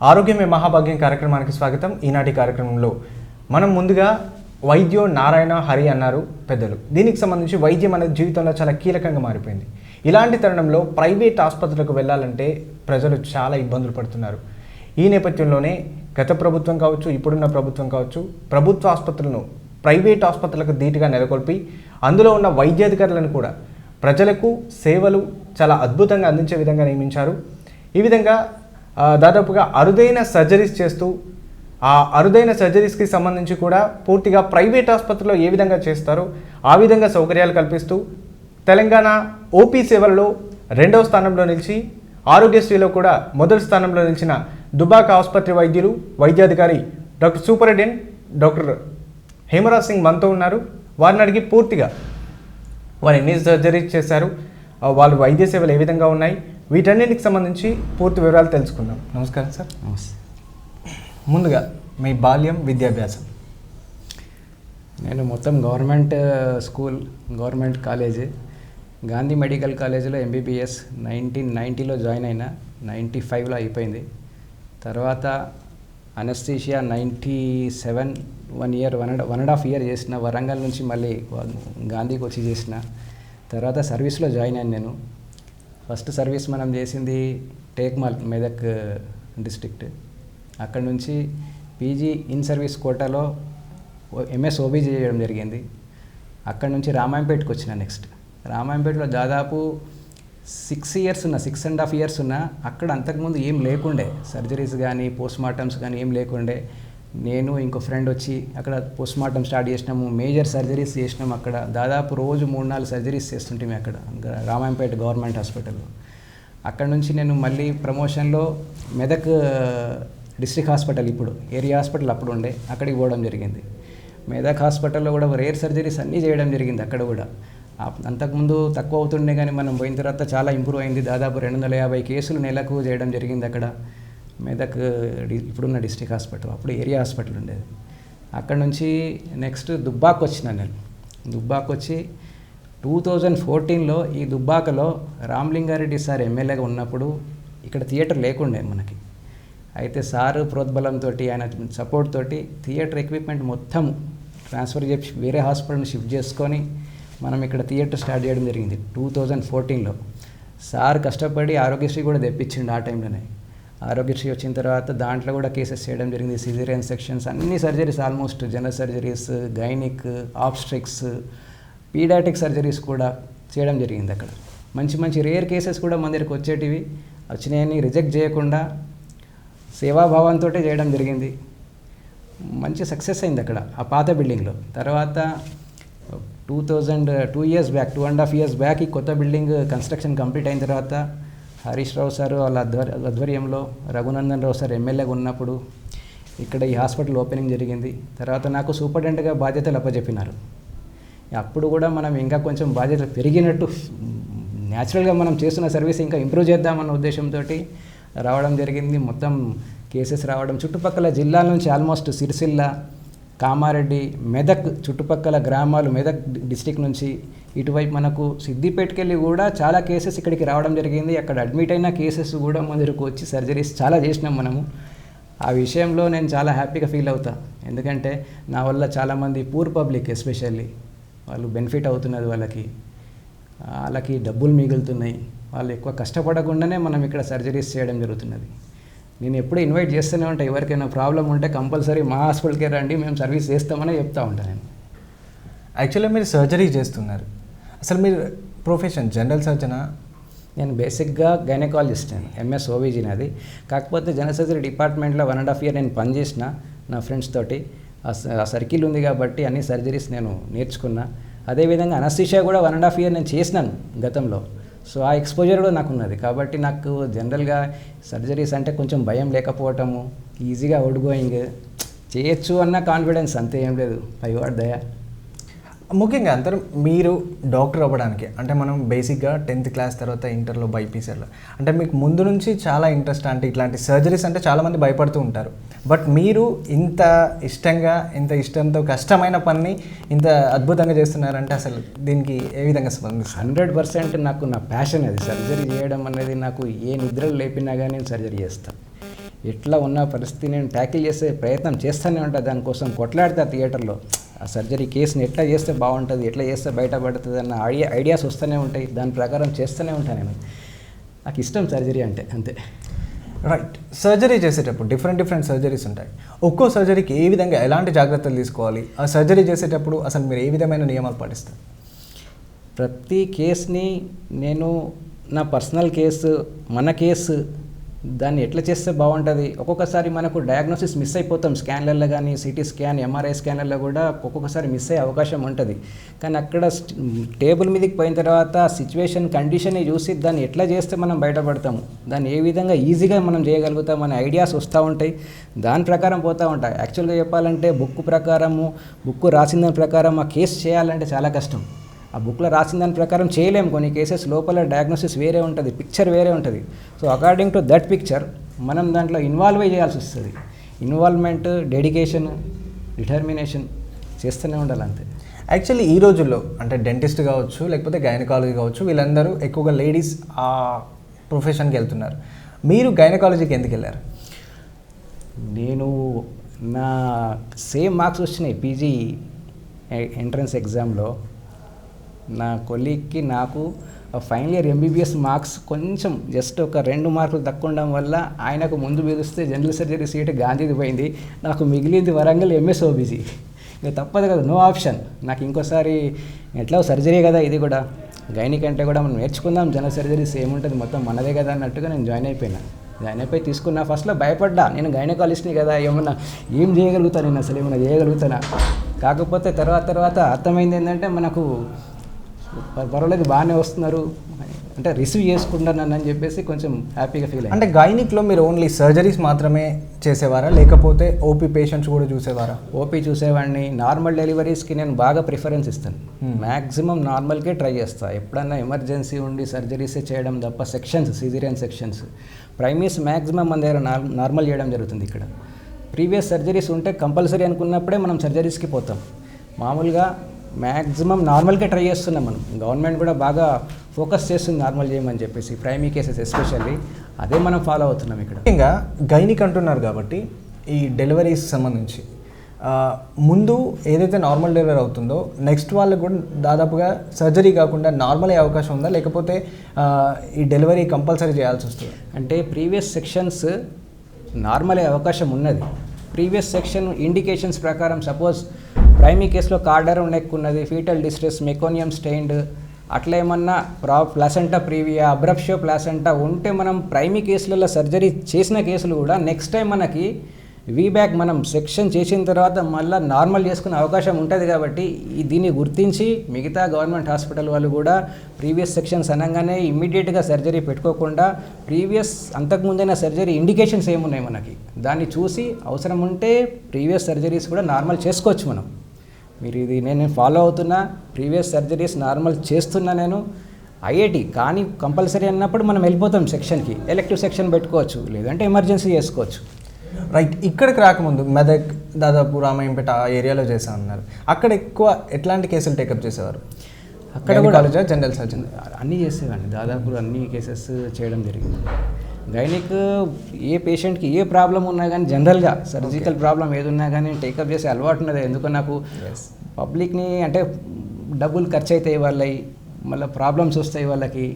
ఆరోగ్యమే మహాభాగ్యం కార్యక్రమానికి స్వాగతం. ఈనాటి కార్యక్రమంలో మనం ముందుగా వైద్యో నారాయణ హరి అన్నారు పెద్దలు. దీనికి సంబంధించి వైద్యం అనేది జీవితంలో చాలా కీలకంగా మారిపోయింది. ఇలాంటి తరుణంలో ప్రైవేట్ ఆసుపత్రులకు వెళ్ళాలంటే ప్రజలు చాలా ఇబ్బందులు పడుతున్నారు. ఈ నేపథ్యంలోనే గత ప్రభుత్వం కావచ్చు, ఇప్పుడున్న ప్రభుత్వం కావచ్చు, ప్రభుత్వ ఆసుపత్రులను ప్రైవేట్ ఆసుపత్రులకు ధీటుగా నెలకొల్పి అందులో ఉన్న వైద్యాధికారులను కూడా ప్రజలకు సేవలు చాలా అద్భుతంగా అందించే విధంగా నియమించారు. ఈ విధంగా దాదాపుగా అరుదైన సర్జరీస్ చేస్తూ ఆ అరుదైన సర్జరీస్కి సంబంధించి కూడా పూర్తిగా ప్రైవేట్ ఆసుపత్రిలో ఏ విధంగా చేస్తారో ఆ విధంగా సౌకర్యాలు కల్పిస్తూ తెలంగాణ ఓపీ సేవలలో 2వ స్థానంలో నిలిచి ఆరోగ్యశ్రీలో కూడా మొదటి స్థానంలో నిలిచిన దుబాక ఆసుపత్రి వైద్యులు వైద్యాధికారి doctor superintendent doctor Hemraj Singh మనతో ఉన్నారు. వారిని అడిగి పూర్తిగా వారు ఎన్ని సర్జరీస్ చేశారు, వాళ్ళ వైద్య సేవలు ఏ విధంగా ఉన్నాయి, వీటన్నిటికి సంబంధించి పూర్తి వివరాలు తెలుసుకుందాం. నమస్కారం సార్. నమస్తే. ముందుగా మీ బాల్యం, విద్యాభ్యాసం? నేను మొత్తం government school, government college, Gandhi medical కాలేజీలో ఎంబీబీఎస్ 1990లో జాయిన్ అయినా, 95లో అయిపోయింది. తర్వాత అనస్థీషియా 97 1 year 1.5 year చేసిన. వరంగల్ నుంచి మళ్ళీ గాంధీకి వచ్చి చేసిన. తర్వాత సర్వీస్లో జాయిన్ అయ్యాను నేను. ఫస్ట్ సర్వీస్ మనం చేసింది టేక్మాల్, మెదక్ డిస్ట్రిక్ట్. అక్కడ నుంచి పీజీ ఇన్ సర్వీస్ కోటాలో ఎంఎస్ ఓబీజీ చేయడం జరిగింది. అక్కడ నుంచి రామాయంపేటకు వచ్చిన. నెక్స్ట్ రామాయంపేటలో దాదాపు 6 years ఉన్నా, 6.5 years ఉన్నా. అక్కడ అంతకుముందు ఏం లేకుండే, సర్జరీస్ కానీ పోస్ట్ మార్టమ్స్ కానీ ఏం లేకుండే. నేను ఇంకో ఫ్రెండ్ వచ్చి అక్కడ పోస్ట్ మార్టం స్టార్ట్ చేసినాము, మేజర్ సర్జరీస్ చేసినాము. అక్కడ దాదాపు రోజు 3-4 సర్జరీస్ చేస్తుంటాము అక్కడ రామాయంపేట గవర్నమెంట్ హాస్పిటల్లో. అక్కడ నుంచి నేను మళ్ళీ ప్రమోషన్లో మెదక్ డిస్ట్రిక్ట్ హాస్పిటల్, ఇప్పుడు ఏరియా హాస్పిటల్ అప్పుడు ఉండే, అక్కడికి పోవడం జరిగింది. మెదక్ హాస్పిటల్లో కూడా రేర్ సర్జరీస్ అన్నీ చేయడం జరిగింది. అక్కడ కూడా అంతకుముందు తక్కువ అవుతుండే, కానీ మనం పోయిన తర్వాత చాలా ఇంప్రూవ్ అయింది. దాదాపు 250 కేసులు నెలకు చేయడం జరిగింది అక్కడ మెదక్, ఇప్పుడున్న డిస్ట్రిక్ట్ హాస్పిటల్, అప్పుడు ఏరియా హాస్పిటల్ ఉండేది. అక్కడ నుంచి నెక్స్ట్ దుబ్బాకు వచ్చిన. నేను దుబ్బాకు వచ్చి 2014లో ఈ దుబ్బాకలో రామలింగారెడ్డి సార్ ఎమ్మెల్యేగా ఉన్నప్పుడు ఇక్కడ థియేటర్ లేకుండే మనకి. అయితే సారు ప్రోద్బలంతో, ఆయన సపోర్ట్ తోటి థియేటర్ ఎక్విప్మెంట్ మొత్తం ట్రాన్స్ఫర్ చేసి వేరే హాస్పిటల్ని షిఫ్ట్ చేసుకొని మనం ఇక్కడ థియేటర్ స్టార్ట్ చేయడం జరిగింది 2014లో. సార్ కష్టపడి ఆరోగ్యశ్రీ కూడా తెప్పించిండు ఆ టైంలోనే. ఆరోగ్యశ్రీ వచ్చిన తర్వాత దాంట్లో కూడా కేసెస్ చేయడం జరిగింది. సిజేరియన్ సెక్షన్స్, అన్ని surgeries, almost general surgeries, gynaec, obstetrics, paediatric surgeries కూడా చేయడం జరిగింది. అక్కడ మంచి మంచి రేర్ కేసెస్ కూడా మన దగ్గరికి వచ్చేటివి. వచ్చినాయని రిజెక్ట్ చేయకుండా సేవాభావంతో చేయడం జరిగింది. మంచి సక్సెస్ అయింది అక్కడ ఆ పాత బిల్డింగ్లో. తర్వాత 2 years బ్యాక్, 2.5 years బ్యాక్ ఈ కొత్త బిల్డింగ్ కన్స్ట్రక్షన్ కంప్లీట్ అయిన తర్వాత హరీష్ రావు సార్ వాళ్ళ ఆధ్వర్యంలో రఘునందన్ రావు సార్ ఎమ్మెల్యేగా ఉన్నప్పుడు ఇక్కడ ఈ హాస్పిటల్ ఓపెనింగ్ జరిగింది. తర్వాత నాకు సూపరింటెండెంట్గా బాధ్యతలు అప్పచెప్పినారు. అప్పుడు కూడా మనం ఇంకా కొంచెం బాధ్యతలు పెరిగినట్టు, న్యాచురల్గా మనం చేస్తున్న సర్వీస్ ఇంకా ఇంప్రూవ్ చేద్దామన్న ఉద్దేశంతో రావడం జరిగింది. మొత్తం కేసెస్ రావడం చుట్టుపక్కల జిల్లాల నుంచి, ఆల్మోస్ట్ సిరిసిల్ల, కామారెడ్డి, మెదక్ చుట్టుపక్కల గ్రామాలు, మెదక్ డిస్టిక్ నుంచి ఇటువైపు మనకు సిద్దిపేటకి వెళ్ళి కూడా చాలా కేసెస్ ఇక్కడికి రావడం జరిగింది. అక్కడ అడ్మిట్ అయిన కేసెస్ కూడా మన దగ్గరకు వచ్చి సర్జరీస్ చాలా చేసినాం మనము. ఆ విషయంలో నేను చాలా హ్యాపీగా ఫీల్ అవుతా. ఎందుకంటే నా వల్ల చాలామంది పూర్ పబ్లిక్ ఎస్పెషల్లీ వాళ్ళు బెనిఫిట్ అవుతున్నది. వాళ్ళకి డబ్బులు మిగులుతున్నాయి. వాళ్ళు ఎక్కువ కష్టపడకుండానే మనం ఇక్కడ సర్జరీస్ చేయడం జరుగుతున్నది. నేను ఎప్పుడూ ఇన్వైట్ చేస్తూనే ఉంటాను, ఎవరికైనా ప్రాబ్లం ఉంటే కంపల్సరీ మా హాస్పిటల్కే రండి, మేము సర్వీస్ చేస్తామని చెప్తూ ఉంటాను నేను. యాక్చువల్గా మీరు సర్జరీ చేస్తున్నారు, అసలు మీరు ప్రొఫెషన్ జనరల్ సర్జనా? నేను బేసిక్గా గైనకాలజిస్ట్, నేను ఎంఎస్ ఓబీజీ నాది. కాకపోతే జనరల్ సర్జరీ డిపార్ట్మెంట్లో 1.5 year నేను పనిచేసిన నా ఫ్రెండ్స్ తోటి. ఆ సర్కిల్ ఉంది కాబట్టి అన్ని సర్జరీస్ నేను నేర్చుకున్నా. అదేవిధంగా అనస్థీషియా కూడా 1.5 year నేను చేసినాను గతంలో. సో ఆ ఎక్స్పోజర్ కూడా నాకు ఉన్నది. కాబట్టి నాకు జనరల్గా సర్జరీస్ అంటే కొంచెం భయం లేకపోవటము, ఈజీగా అవుట్ గోయింగ్ చేయొచ్చు అన్న కాన్ఫిడెన్స్, అంతే, ఏం లేదు, పైవాడి దయ. ముఖ్యంగా అందరం మీరు డాక్టర్ అవ్వడానికి అంటే మనం బేసిక్గా 10th క్లాస్ తర్వాత ఇంటర్లో బైపీసీలో అంటే మీకు ముందు నుంచి చాలా ఇంట్రెస్ట్, అంటే ఇట్లాంటి సర్జరీస్ అంటే చాలామంది భయపడుతూ ఉంటారు. బట్ మీరు ఇంత ఇష్టంగా, ఇంత ఇష్టంతో కష్టమైన పని ఇంత అద్భుతంగా చేస్తున్నారంటే అసలు దీనికి ఏ విధంగా స్పందిస్తారు? 100% నాకు నా ప్యాషన్ అది. సర్జరీ చేయడం అనేది నాకు ఏ నిద్రలు లేపినా కానీ నేను సర్జరీ చేస్తాను. ఎట్లా ఉన్న పరిస్థితి నేను ట్యాకిల్ చేసే ప్రయత్నం చేస్తూనే ఉంటాను, దానికోసం కొట్లాడితే థియేటర్లో ఆ సర్జరీ కేసుని ఎట్లా చేస్తే బాగుంటుంది, ఎట్లా చేస్తే బయటపడుతుంది అన్న ఐడియాస్ వస్తూనే ఉంటాయి, దాని ప్రకారం చేస్తూనే ఉంటాను నేను. నాకు ఇష్టం సర్జరీ అంటే, అంతే. రైట్. సర్జరీ చేసేటప్పుడు డిఫరెంట్ సర్జరీస్ ఉంటాయి. ఒక్కో సర్జరీకి ఏ విధంగా ఎలాంటి జాగ్రత్తలు తీసుకోవాలి, ఆ సర్జరీ చేసేటప్పుడు అసలు మీరు ఏ విధమైన నియమాలు పాటిస్తారు? ప్రతి కేసుని నేను నా పర్సనల్ కేసు, మన కేసు, దాన్ని ఎట్లా చేస్తే బాగుంటుంది. ఒక్కొక్కసారి మనకు డయాగ్నోసిస్ మిస్ అయిపోతాం, స్కాన్లలో కానీ సిటీ స్కాన్, ఎంఆర్ఐ స్కాన్లలో కూడా ఒక్కొక్కసారి మిస్ అయ్యే అవకాశం ఉంటుంది. కానీ అక్కడ టేబుల్ మీదకి పోయిన తర్వాత సిచ్యువేషన్ కండిషన్ని చూసి దాన్ని ఎట్లా చేస్తే మనం బయటపడతాము, దాన్ని ఏ విధంగా ఈజీగా మనం చేయగలుగుతాం అనే ఐడియాస్ వస్తూ ఉంటాయి, దాని ప్రకారం పోతూ ఉంటాయి. యాక్చువల్గా చెప్పాలంటే బుక్ రాసిన దాని ప్రకారం ఆ కేసు చేయాలంటే చాలా కష్టం. ఆ బుక్లో రాసిన దాని ప్రకారం చేయలేము. కొన్ని కేసెస్ లోపల డయాగ్నోసిస్ వేరే ఉంటుంది, పిక్చర్ వేరే ఉంటుంది. So according to that picture మనం దాంట్లో ఇన్వాల్వ్ చేయాల్సి వస్తుంది. ఇన్వాల్వ్మెంట్, డెడికేషన్, డిటర్మినేషన్ చేస్తూనే ఉండాలి, అంతే. యాక్చువల్లీ ఈ రోజుల్లో అంటే డెంటిస్ట్ కావచ్చు, లేకపోతే గైనకాలజీ కావచ్చు, వీళ్ళందరూ ఎక్కువగా లేడీస్ ఆ ప్రొఫెషన్కి వెళ్తున్నారు. మీరు గైనకాలజీకి ఎందుకు వెళ్ళారు? నేను నా సేమ్ మార్క్స్ వచ్చినాయి పీజీ ఎంట్రన్స్ ఎగ్జామ్లో. నా కొలీగ్కి నాకు ఫైనల్ ఇయర్ ఎంబీబీఎస్ మార్క్స్ కొంచెం జస్ట్ ఒక 2 మార్కులు తక్కువ ఉండడం వల్ల ఆయనకు ముందు పిలిస్తే జనరల్ సర్జరీ సీట్ గాంధీది పోయింది, నాకు మిగిలింది వరంగల్ ఎంఎస్ ఓబీసీ. ఇక తప్పదు కదా, నో ఆప్షన్. నాకు ఇంకోసారి ఎట్లా సర్జరీ కదా ఇది కూడా, గైనిక్ అంటే కూడా మనం నేర్చుకుందాం, జనరల్ సర్జరీస్ ఏముంటుంది మొత్తం మనదే కదా అన్నట్టుగా నేను జాయిన్ అయిపోయి తీసుకున్నా. ఫస్ట్లో భయపడ్డా, నేను గైనకాలజిస్ట్ని కదా, ఏం చేయగలుగుతాను, నేను అసలు ఏమైనా చేయగలుగుతానా. కాకపోతే తర్వాత అర్థమైంది ఏంటంటే మనకు పర్వాలేదు, బాగానే వస్తున్నారు, అంటే రిసీవ్ చేసుకుంటానని అని చెప్పేసి కొంచెం హ్యాపీగా ఫీల్ అయ్యింది. అంటే గైనిక్లో మీరు ఓన్లీ సర్జరీస్ మాత్రమే చేసేవారా, లేకపోతే ఓపీ పేషెంట్స్ కూడా చూసేవారా? ఓపీ చూసేవాడిని. నార్మల్ డెలివరీస్కి నేను బాగా ప్రిఫరెన్స్ ఇస్తాను, మ్యాక్సిమం నార్మల్కే ట్రై చేస్తాను. ఎప్పుడన్నా ఎమర్జెన్సీ ఉండి సర్జరీసే చేయడం తప్ప, సిజేరియన్ సెక్షన్స్, ప్రైమరీస్ మ్యాక్సిమం మన దగ్గర నార్మల్ చేయడం జరుగుతుంది. ఇక్కడ ప్రీవియస్ సర్జరీస్ ఉంటే కంపల్సరీ అనుకున్నప్పుడే మనం సర్జరీస్కి పోతాం. మామూలుగా మ్యాక్సిమం నార్మల్గా ట్రై చేస్తున్నాం మనం. గవర్నమెంట్ కూడా బాగా ఫోకస్ చేస్తుంది నార్మల్ చేయమని చెప్పేసి, ప్రైమరీ కేసెస్ ఎస్పెషల్లీ, అదే మనం ఫాలో అవుతున్నాం ఇక్కడ. ముఖ్యంగా గైనిక్ అంటున్నారు కాబట్టి ఈ డెలివరీస్ సంబంధించి ముందు ఏదైతే నార్మల్ డెలివరీ అవుతుందో నెక్స్ట్ వాళ్ళకి కూడా దాదాపుగా సర్జరీ కాకుండా నార్మల్ అయ్యే అవకాశం ఉందా, లేకపోతే ఈ డెలివరీ కంపల్సరీ చేయాల్సి వస్తుంది? అంటే ప్రీవియస్ సెక్షన్స్ నార్మల్ అయ్యే అవకాశం ఉన్నది. ప్రీవియస్ సెక్షన్ ఇండికేషన్స్ ప్రకారం సపోజ్ ప్రైమరీ కేసులో కార్డర్ నెక్ ఉన్నది, ఫీటల్ డిస్ట్రెస్, మెకోనియం స్టెయిన్డ్, అట్లా ఏమన్నా ప్లాసెంటా ప్రీవియా, అబ్రప్షియో ప్లాసెంటా ఉంటే మనం ప్రైమరీ కేసులలో సర్జరీ చేసిన కేసులు కూడా నెక్స్ట్ టైం మనకి వీబ్యాక్ మనం సెక్షన్ చేసిన తర్వాత మళ్ళీ నార్మల్ చేసుకునే అవకాశం ఉంటుంది. కాబట్టి దీన్ని గుర్తించి మిగతా గవర్నమెంట్ హాస్పిటల్ వాళ్ళు కూడా ప్రీవియస్ సెక్షన్స్ అనగానే ఇమ్మీడియట్గా సర్జరీ పెట్టుకోకుండా ప్రీవియస్ అంతకుముందైన సర్జరీ ఇండికేషన్స్ ఏమున్నాయి మనకి దాన్ని చూసి అవసరం ఉంటే ప్రీవియస్ సర్జరీస్ కూడా నార్మల్ చేసుకోవచ్చు మనం. మీరు ఇది నేను ఫాలో అవుతున్నా, ప్రీవియస్ సర్జరీస్ నార్మల్ చేస్తున్నా నేను. ఐఐటి కానీ కంపల్సరీ అన్నప్పుడు మనం వెళ్ళిపోతాం సెక్షన్కి, ఎలెక్టివ్ సెక్షన్ పెట్టుకోవచ్చు, లేదంటే ఎమర్జెన్సీ చేసుకోవచ్చు. రైట్. ఇక్కడికి రాకముందు మెదక్, దాదాపు రామాయంపేట ఆ ఏరియాలో చేశాను అన్నారు. అక్కడ ఎక్కువ ఎట్లాంటి కేసులు టేకప్ చేసేవారు? అక్కడ కూడా జనరల్ సర్జన్ అన్నీ చేసేవాడిని, దాదాపు అన్ని కేసెస్ చేయడం జరిగింది. గైనిక్ ఏ పేషెంట్కి ఏ ప్రాబ్లం ఉన్నా కానీ జనరల్గా సర్జికల్ ప్రాబ్లం ఏది ఉన్నా కానీ టేకప్ చేసే అలవాటు ఉన్నది. ఎందుకు నాకు పబ్లిక్ని అంటే డబ్బులు ఖర్చు అవుతాయి వాళ్ళవి, మళ్ళీ ప్రాబ్లమ్స్ వస్తాయి వాళ్ళకి.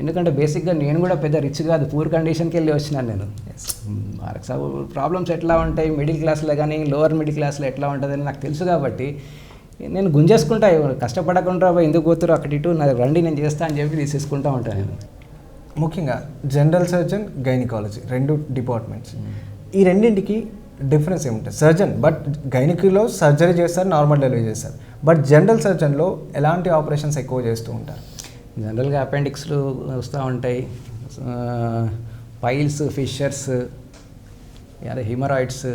ఎందుకంటే బేసిక్గా నేను కూడా పెద్ద రిచ్ కాదు, పూర్ కండిషన్కి వెళ్ళి వచ్చినాను నేను. ప్రాబ్లమ్స్ ఎట్లా ఉంటాయి మిడిల్ క్లాస్లో కానీ లోవర్ మిడిల్ క్లాస్లో ఎట్లా ఉంటుందని నాకు తెలుసు. కాబట్టి నేను గుంజేసుకుంటా, కష్టపడకుండా ఎందుకు పోతారో అక్కడి ఇటు నాకు రండి నేను చేస్తా అని చెప్పి తీసేసుకుంటా ఉంటాను నేను. ముఖ్యంగా జనరల్ సర్జన్, గైనకాలజీ 2 డిపార్ట్మెంట్స్, ఈ రెండింటికి డిఫరెన్స్ ఏముంటుంది? సర్జన్ బట్ గైనిక్లో సర్జరీ చేస్తారు, నార్మల్ డెలివరీ చేస్తారు, బట్ జనరల్ సర్జన్లో ఎలాంటి ఆపరేషన్స్ ఎక్కువ చేస్తూ ఉంటారు? జనరల్గా అపెండిక్స్లు వస్తూ ఉంటాయి, పైల్స్, ఫిషర్స్, అదే హిమరాయిడ్స్,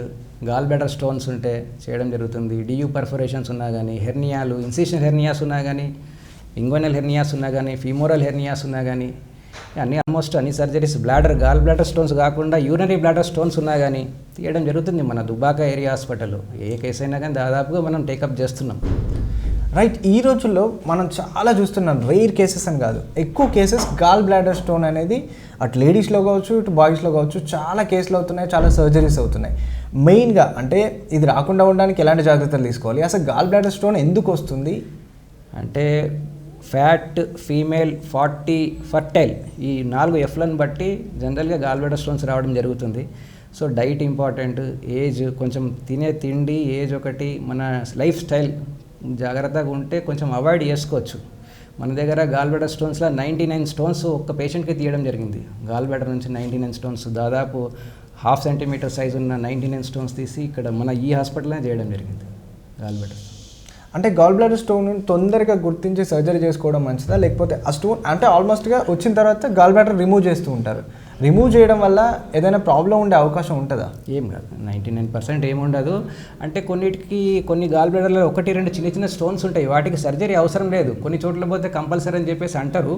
గాల్ బ్లాడర్ స్టోన్స్ ఉంటే చేయడం జరుగుతుంది. డియూ పర్ఫొరేషన్స్ ఉన్నా కానీ, హెర్నియాలు, ఇన్సిషన్ హెర్నియాస్ ఉన్నా కానీ, ఇంగ్వనల్ హెర్నియాస్ ఉన్నా కానీ, ఫీమోరల్ హెర్నియాస్ ఉన్నా కానీ, ఆల్మోస్ట్ అన్ని సర్జరీస్, గాల్ బ్లాడర్ స్టోన్స్ కాకుండా యూరినరీ బ్లాడర్ స్టోన్స్ ఉన్నా కానీ తీయడం జరుగుతుంది మన దుబాక ఏరియా హాస్పిటల్లో. ఏ కేసు అయినా కానీ దాదాపుగా మనం టేకప్ చేస్తున్నాం. రైట్. ఈ రోజుల్లో మనం చాలా చూస్తున్నాం, రేర్ కేసెస్ అని కాదు, ఎక్కువ కేసెస్ గాల్ బ్లాడర్ స్టోన్ అనేది అటు లేడీస్లో కావచ్చు ఇటు బాయ్స్లో కావచ్చు చాలా కేసులు అవుతున్నాయి, చాలా సర్జరీస్ అవుతున్నాయి. మెయిన్గా అంటే ఇది రాకుండా ఉండడానికి ఎలాంటి జాగ్రత్తలు తీసుకోవాలి, అసలు గాల్ బ్లాడర్ స్టోన్ ఎందుకు వస్తుంది? అంటే ఫ్యాట్, ఫీమేల్, 40, ఫర్టైల్ ఈ 4 F'లను బట్టి జనరల్గా గాల్ బ్లాడర్ స్టోన్స్ రావడం జరుగుతుంది. సో డైట్ ఇంపార్టెంట్, ఏజ్, కొంచెం తినే తిండి, ఏజ్ ఒకటి, మన లైఫ్ స్టైల్ జాగ్రత్తగా ఉంటే కొంచెం అవాయిడ్ చేసుకోవచ్చు. మన దగ్గర గాల్ బ్లాడర్ స్టోన్స్లో 99 స్టోన్స్ ఒక్క పేషెంట్కి తీయడం జరిగింది. గాల్ బ్లాడర్ నుంచి 99 స్టోన్స్, దాదాపు 1/2 సెంటీమీటర్ సైజు ఉన్న 99 స్టోన్స్ తీసి ఇక్కడ మన ఈ హాస్పిటల్లోనే చేయడం జరిగింది గాల్ బ్లాడర్. అంటే గాల్ బ్లాడర్ స్టోన్ తొందరగా గుర్తించి సర్జరీ చేసుకోవడం మంచిదా, లేకపోతే ఆ స్టోన్ అంటే ఆల్మోస్ట్గా వచ్చిన తర్వాత గాల్ బ్లాడర్ రిమూవ్ చేస్తూ ఉంటారు, రిమూవ్ చేయడం వల్ల ఏదైనా ప్రాబ్లం ఉండే అవకాశం ఉంటుందా? ఏం కాదు, 99% ఏముండదు. అంటే కొన్ని గాల్ బ్లాడర్లో 1-2 చిన్న చిన్న స్టోన్స్ ఉంటాయి, వాటికి సర్జరీ అవసరం లేదు. కొన్ని చోట్ల పోతే కంపల్సరీ అని చెప్పేసి అంటారు,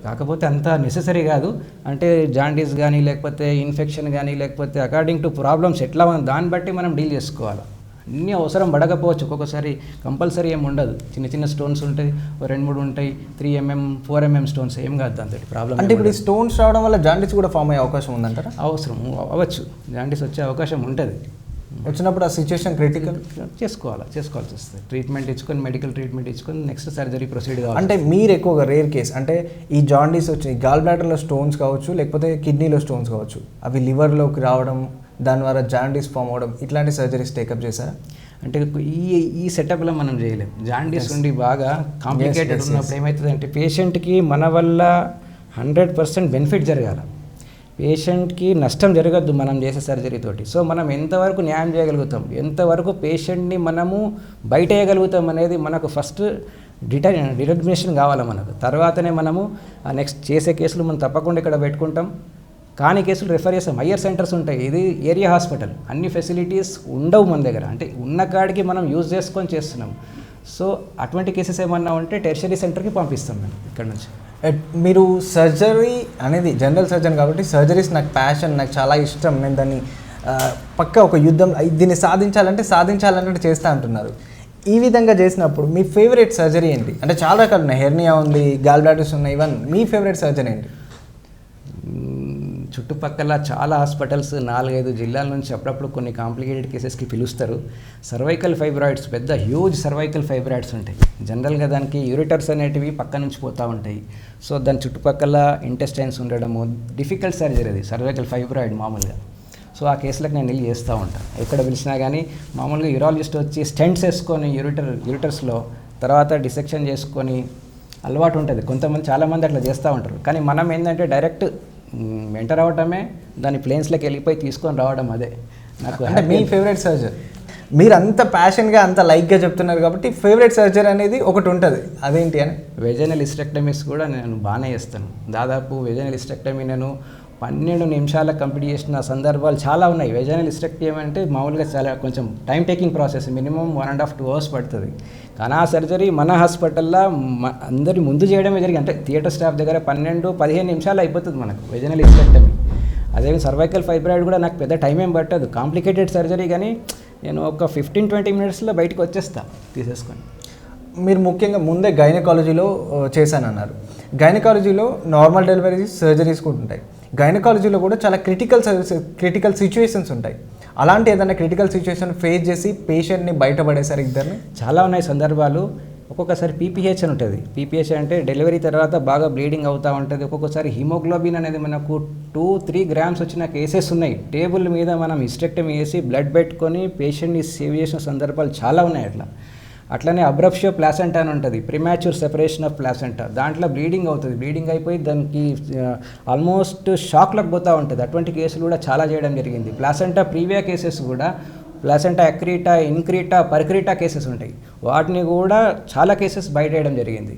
కాకపోతే అంత నెససరీ కాదు. అంటే జాండీస్ కానీ లేకపోతే ఇన్ఫెక్షన్ కానీ లేకపోతే అకార్డింగ్ టు ప్రాబ్లమ్స్ ఎట్లా ఉంది దాన్ని బట్టి మనం డీల్ చేసుకోవాలి. అన్నీ అవసరం పడకపోవచ్చు, ఒక్కొక్కసారి కంపల్సరీ ఏమి ఉండదు. చిన్న చిన్న స్టోన్స్ ఉంటాయి, 2-3 ఉంటాయి, 3 mm 4 mm స్టోన్స్, ఏం కాదు దాంతో ప్రాబ్లం. అంటే ఇప్పుడు ఈ స్టోన్స్ రావడం వల్ల జాండీస్ కూడా ఫామ్ అయ్యే అవకాశం ఉందంటారా? అవసరం అవ్వచ్చు, జాండీస్ వచ్చే అవకాశం ఉంటుంది. వచ్చినప్పుడు ఆ సిచ్యువేషన్ క్రిటికల్ చేసుకోవాల్సి వస్తుంది. ట్రీట్మెంట్ ఇచ్చుకొని, మెడికల్ ట్రీట్మెంట్ ఇచ్చుకొని నెక్స్ట్ సర్జరీ ప్రొసీడ్ కావాలి. అంటే మీరు ఎక్కువగా రేర్ కేస్ అంటే ఈ జాండీస్ వచ్చి గాల్ బ్లాడర్లో స్టోన్స్ కావచ్చు లేకపోతే కిడ్నీలో స్టోన్స్ కావచ్చు, అవి లివర్లోకి రావడం, దాని ద్వారా జాండీస్ ఫామ్ అవ్వడం, ఇట్లాంటి సర్జరీస్ టేకప్ చేశారా? అంటే ఈ సెటప్లో మనం చేయలేం. జాండీస్ ఉండి బాగా కాంప్లికేటెడ్ ఉన్నప్పుడు ఏమవుతుంది అంటే పేషెంట్కి మన వల్ల 100% బెనిఫిట్ జరగాలి, పేషెంట్కి నష్టం జరగద్దు మనం చేసే సర్జరీ తోటి. సో మనం ఎంతవరకు న్యాయం చేయగలుగుతాం, ఎంతవరకు పేషెంట్ని మనము బయట వేయగలుగుతాం అనేది మనకు ఫస్ట్ డిటర్మినేషన్ కావాలి మనకు. తర్వాతనే మనము నెక్స్ట్ చేసే కేసులు మనం తప్పకుండా ఇక్కడ పెట్టుకుంటాం, కానీ కేసులు రెఫర్ చేస్తాం. హయ్యర్ సెంటర్స్ ఉంటాయి, ఇది ఏరియా హాస్పిటల్, అన్ని ఫెసిలిటీస్ ఉండవు మన దగ్గర, అంటే ఉన్న కాడికి మనం యూజ్ చేసుకొని చేస్తున్నాం. సో అటువంటి కేసెస్ ఏమన్నా ఉంటే టెర్షరీ సెంటర్కి పంపిస్తాం మేము ఇక్కడ నుంచి. మీరు సర్జరీ అనేది జనరల్ సర్జన్ కాబట్టి సర్జరీస్ నాకు ప్యాషన్, నాకు చాలా ఇష్టం, నేను దాన్ని పక్క ఒక యుద్ధం దీన్ని సాధించాలంటే చేస్తా అంటున్నారు. ఈ విధంగా చేసినప్పుడు మీ ఫేవరెట్ సర్జరీ ఏంటి? అంటే చాలా రకాలు ఉన్నాయి, హెర్నియా ఉంది, గాల్ బ్లాడర్స్ ఉన్నాయి, ఇవన్నీ మీ ఫేవరెట్ సర్జరీ ఏంటి? చుట్టుపక్కల చాలా హాస్పిటల్స్ 4-5 జిల్లాల నుంచి అప్పుడప్పుడు కొన్ని కాంప్లికేటెడ్ కేసెస్కి పిలుస్తారు. సర్వైకల్ ఫైబ్రాయిడ్స్, పెద్ద హ్యూజ్ సర్వైకల్ ఫైబ్రాయిడ్స్ ఉంటాయి. జనరల్గా దానికి యూరిటర్స్ అనేటివి పక్క నుంచి పోతూ ఉంటాయి. సో దాని చుట్టుపక్కల ఇంటెస్టైన్స్ ఉండడము డిఫికల్ట్ సర్జరీ, అది సర్వైకల్ ఫైబ్రాయిడ్ మామూలుగా. సో ఆ కేసులకు నేను వెళ్ళి చేస్తూ ఉంటాను. ఎక్కడ పిలిచినా కానీ మామూలుగా యూరాలజిస్ట్ వచ్చి స్టెంట్స్ వేసుకొని యూరిటర్స్లో తర్వాత డిసెక్షన్ చేసుకొని అలవాటు ఉంటుంది. చాలామంది అట్లా చేస్తూ ఉంటారు. కానీ మనం ఏంటంటే డైరెక్ట్ ఎంటర్ అవ్వటమే, దాని ప్లేన్స్లోకి వెళ్ళిపోయి తీసుకొని రావడం, అదే నాకు. అంటే మీ ఫేవరెట్ సర్జరీ, మీరు అంత ప్యాషన్గా అంత లైక్గా చెప్తున్నారు కాబట్టి ఫేవరెట్ సర్జరీ అనేది ఒకటి ఉంటుంది, అదేంటి అని? వెజైనల్ హిస్టెక్టమీస్ కూడా నేను బాగానే చేస్తాను. దాదాపు వెజైనల్ హిస్టెక్టమీ నేను 12 నిమిషాలకు కంప్లీట్ చేసిన సందర్భాలు చాలా ఉన్నాయి. వెజైనల్ హిస్టెక్టమీ అంటే మామూలుగా చాలా కొంచెం time taking process, minimum 1.5-2 hours పడుతుంది. కానీ ఆ సర్జరీ మన హాస్పిటల్లో అందరి ముందు చేయడమే జరిగింది. అంటే థియేటర్ స్టాఫ్ దగ్గర 12-15 నిమిషాలు అయిపోతుంది మనకు వెజైనల్ హిస్టెక్టమీ. అదే సర్వైకల్ ఫైబ్రాయిడ్ కూడా నాకు పెద్ద టైం ఏం పట్టదు, కాంప్లికేటెడ్ సర్జరీ, కానీ నేను ఒక 15-20 minutesలో బయటకు వచ్చేస్తా తీసేసుకొని. మీరు ముఖ్యంగా ముందే గైనకాలజీలో చేశానన్నారు. గైనకాలజీలో నార్మల్ డెలివరీస్, సర్జరీస్ కూడా ఉంటాయి. గైనకాలజీలో కూడా చాలా క్రిటికల్ సిచ్యువేషన్స్ ఉంటాయి. అలాంటి ఏదైనా క్రిటికల్ సిచ్యువేషన్ ఫేస్ చేసి పేషెంట్ని బయటపడేసారు ఇద్దరిని? చాలా ఉన్నాయి సందర్భాలు. ఒక్కొక్కసారి పీపీహెచ్ అని ఉంటుంది. పీపీహెచ్ అంటే డెలివరీ తర్వాత బాగా బ్లీడింగ్ అవుతూ ఉంటుంది. ఒక్కొక్కసారి హిమోగ్లోబిన్ అనేది మనకు 2-3 grams వచ్చిన కేసెస్ ఉన్నాయి. టేబుల్ మీద మనం హిస్టెక్టమీ వేసి బ్లడ్ పెట్టుకొని పేషెంట్ని సేవ్ చేసిన సందర్భాలు చాలా ఉన్నాయి. అట్లనే అబ్రప్షియో ప్లాసెంటా అని ఉంటుంది, ప్రిమాచ్యూర్ సెపరేషన్ ఆఫ్ ప్లాసెంటా. దాంట్లో బ్లీడింగ్ అవుతుంది, బ్లీడింగ్ అయిపోయి దానికి ఆల్మోస్ట్ షాక్లకు పోతూ ఉంటుంది. అటువంటి కేసులు కూడా చాలా చేయడం జరిగింది. ప్లాసెంటా ప్రీవియా కేసెస్ కూడా, ప్లాసెంటా ఎక్రీటా, ఇన్క్రీటా, పర్క్రీటా కేసెస్ ఉంటాయి, వాటిని కూడా చాలా కేసెస్ బయట వేయడం జరిగింది.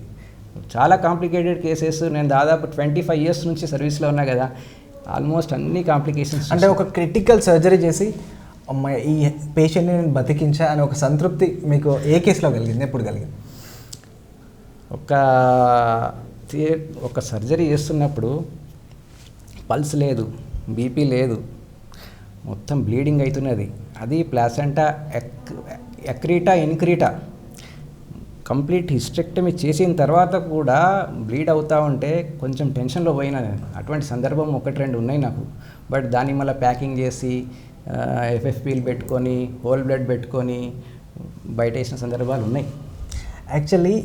చాలా కాంప్లికేటెడ్ కేసెస్. నేను దాదాపు 25 years నుంచి సర్వీస్లో ఉన్నా కదా, ఆల్మోస్ట్ అన్ని కాంప్లికేషన్స్. అంటే ఒక క్రిటికల్ సర్జరీ చేసి అమ్మాయి ఈ పేషెంట్ని నేను బతికించా అని ఒక సంతృప్తి మీకు ఏ కేసులో కలిగింది, ఎప్పుడు కలిగింది? ఒక సర్జరీ చేస్తున్నప్పుడు పల్స్ లేదు, బీపీ లేదు, మొత్తం బ్లీడింగ్ అవుతున్నది. అది ప్లాసెంటా ఎక్రీటా, ఇన్క్రీటా, కంప్లీట్ హిస్టెక్టమీ చేసిన తర్వాత కూడా బ్లీడ్ అవుతూ ఉంటే కొంచెం టెన్షన్లో పోయినా నేను. అటువంటి సందర్భం 1-2 ఉన్నాయి నాకు. బట్ దాన్ని మళ్ళీ ప్యాకింగ్ చేసి ఎఫ్ఎఫ్పీలు పెట్టుకొని హోల్ బ్లడ్ పెట్టుకొని బయట వేసిన సందర్భాలు ఉన్నాయి. యాక్చువల్లీ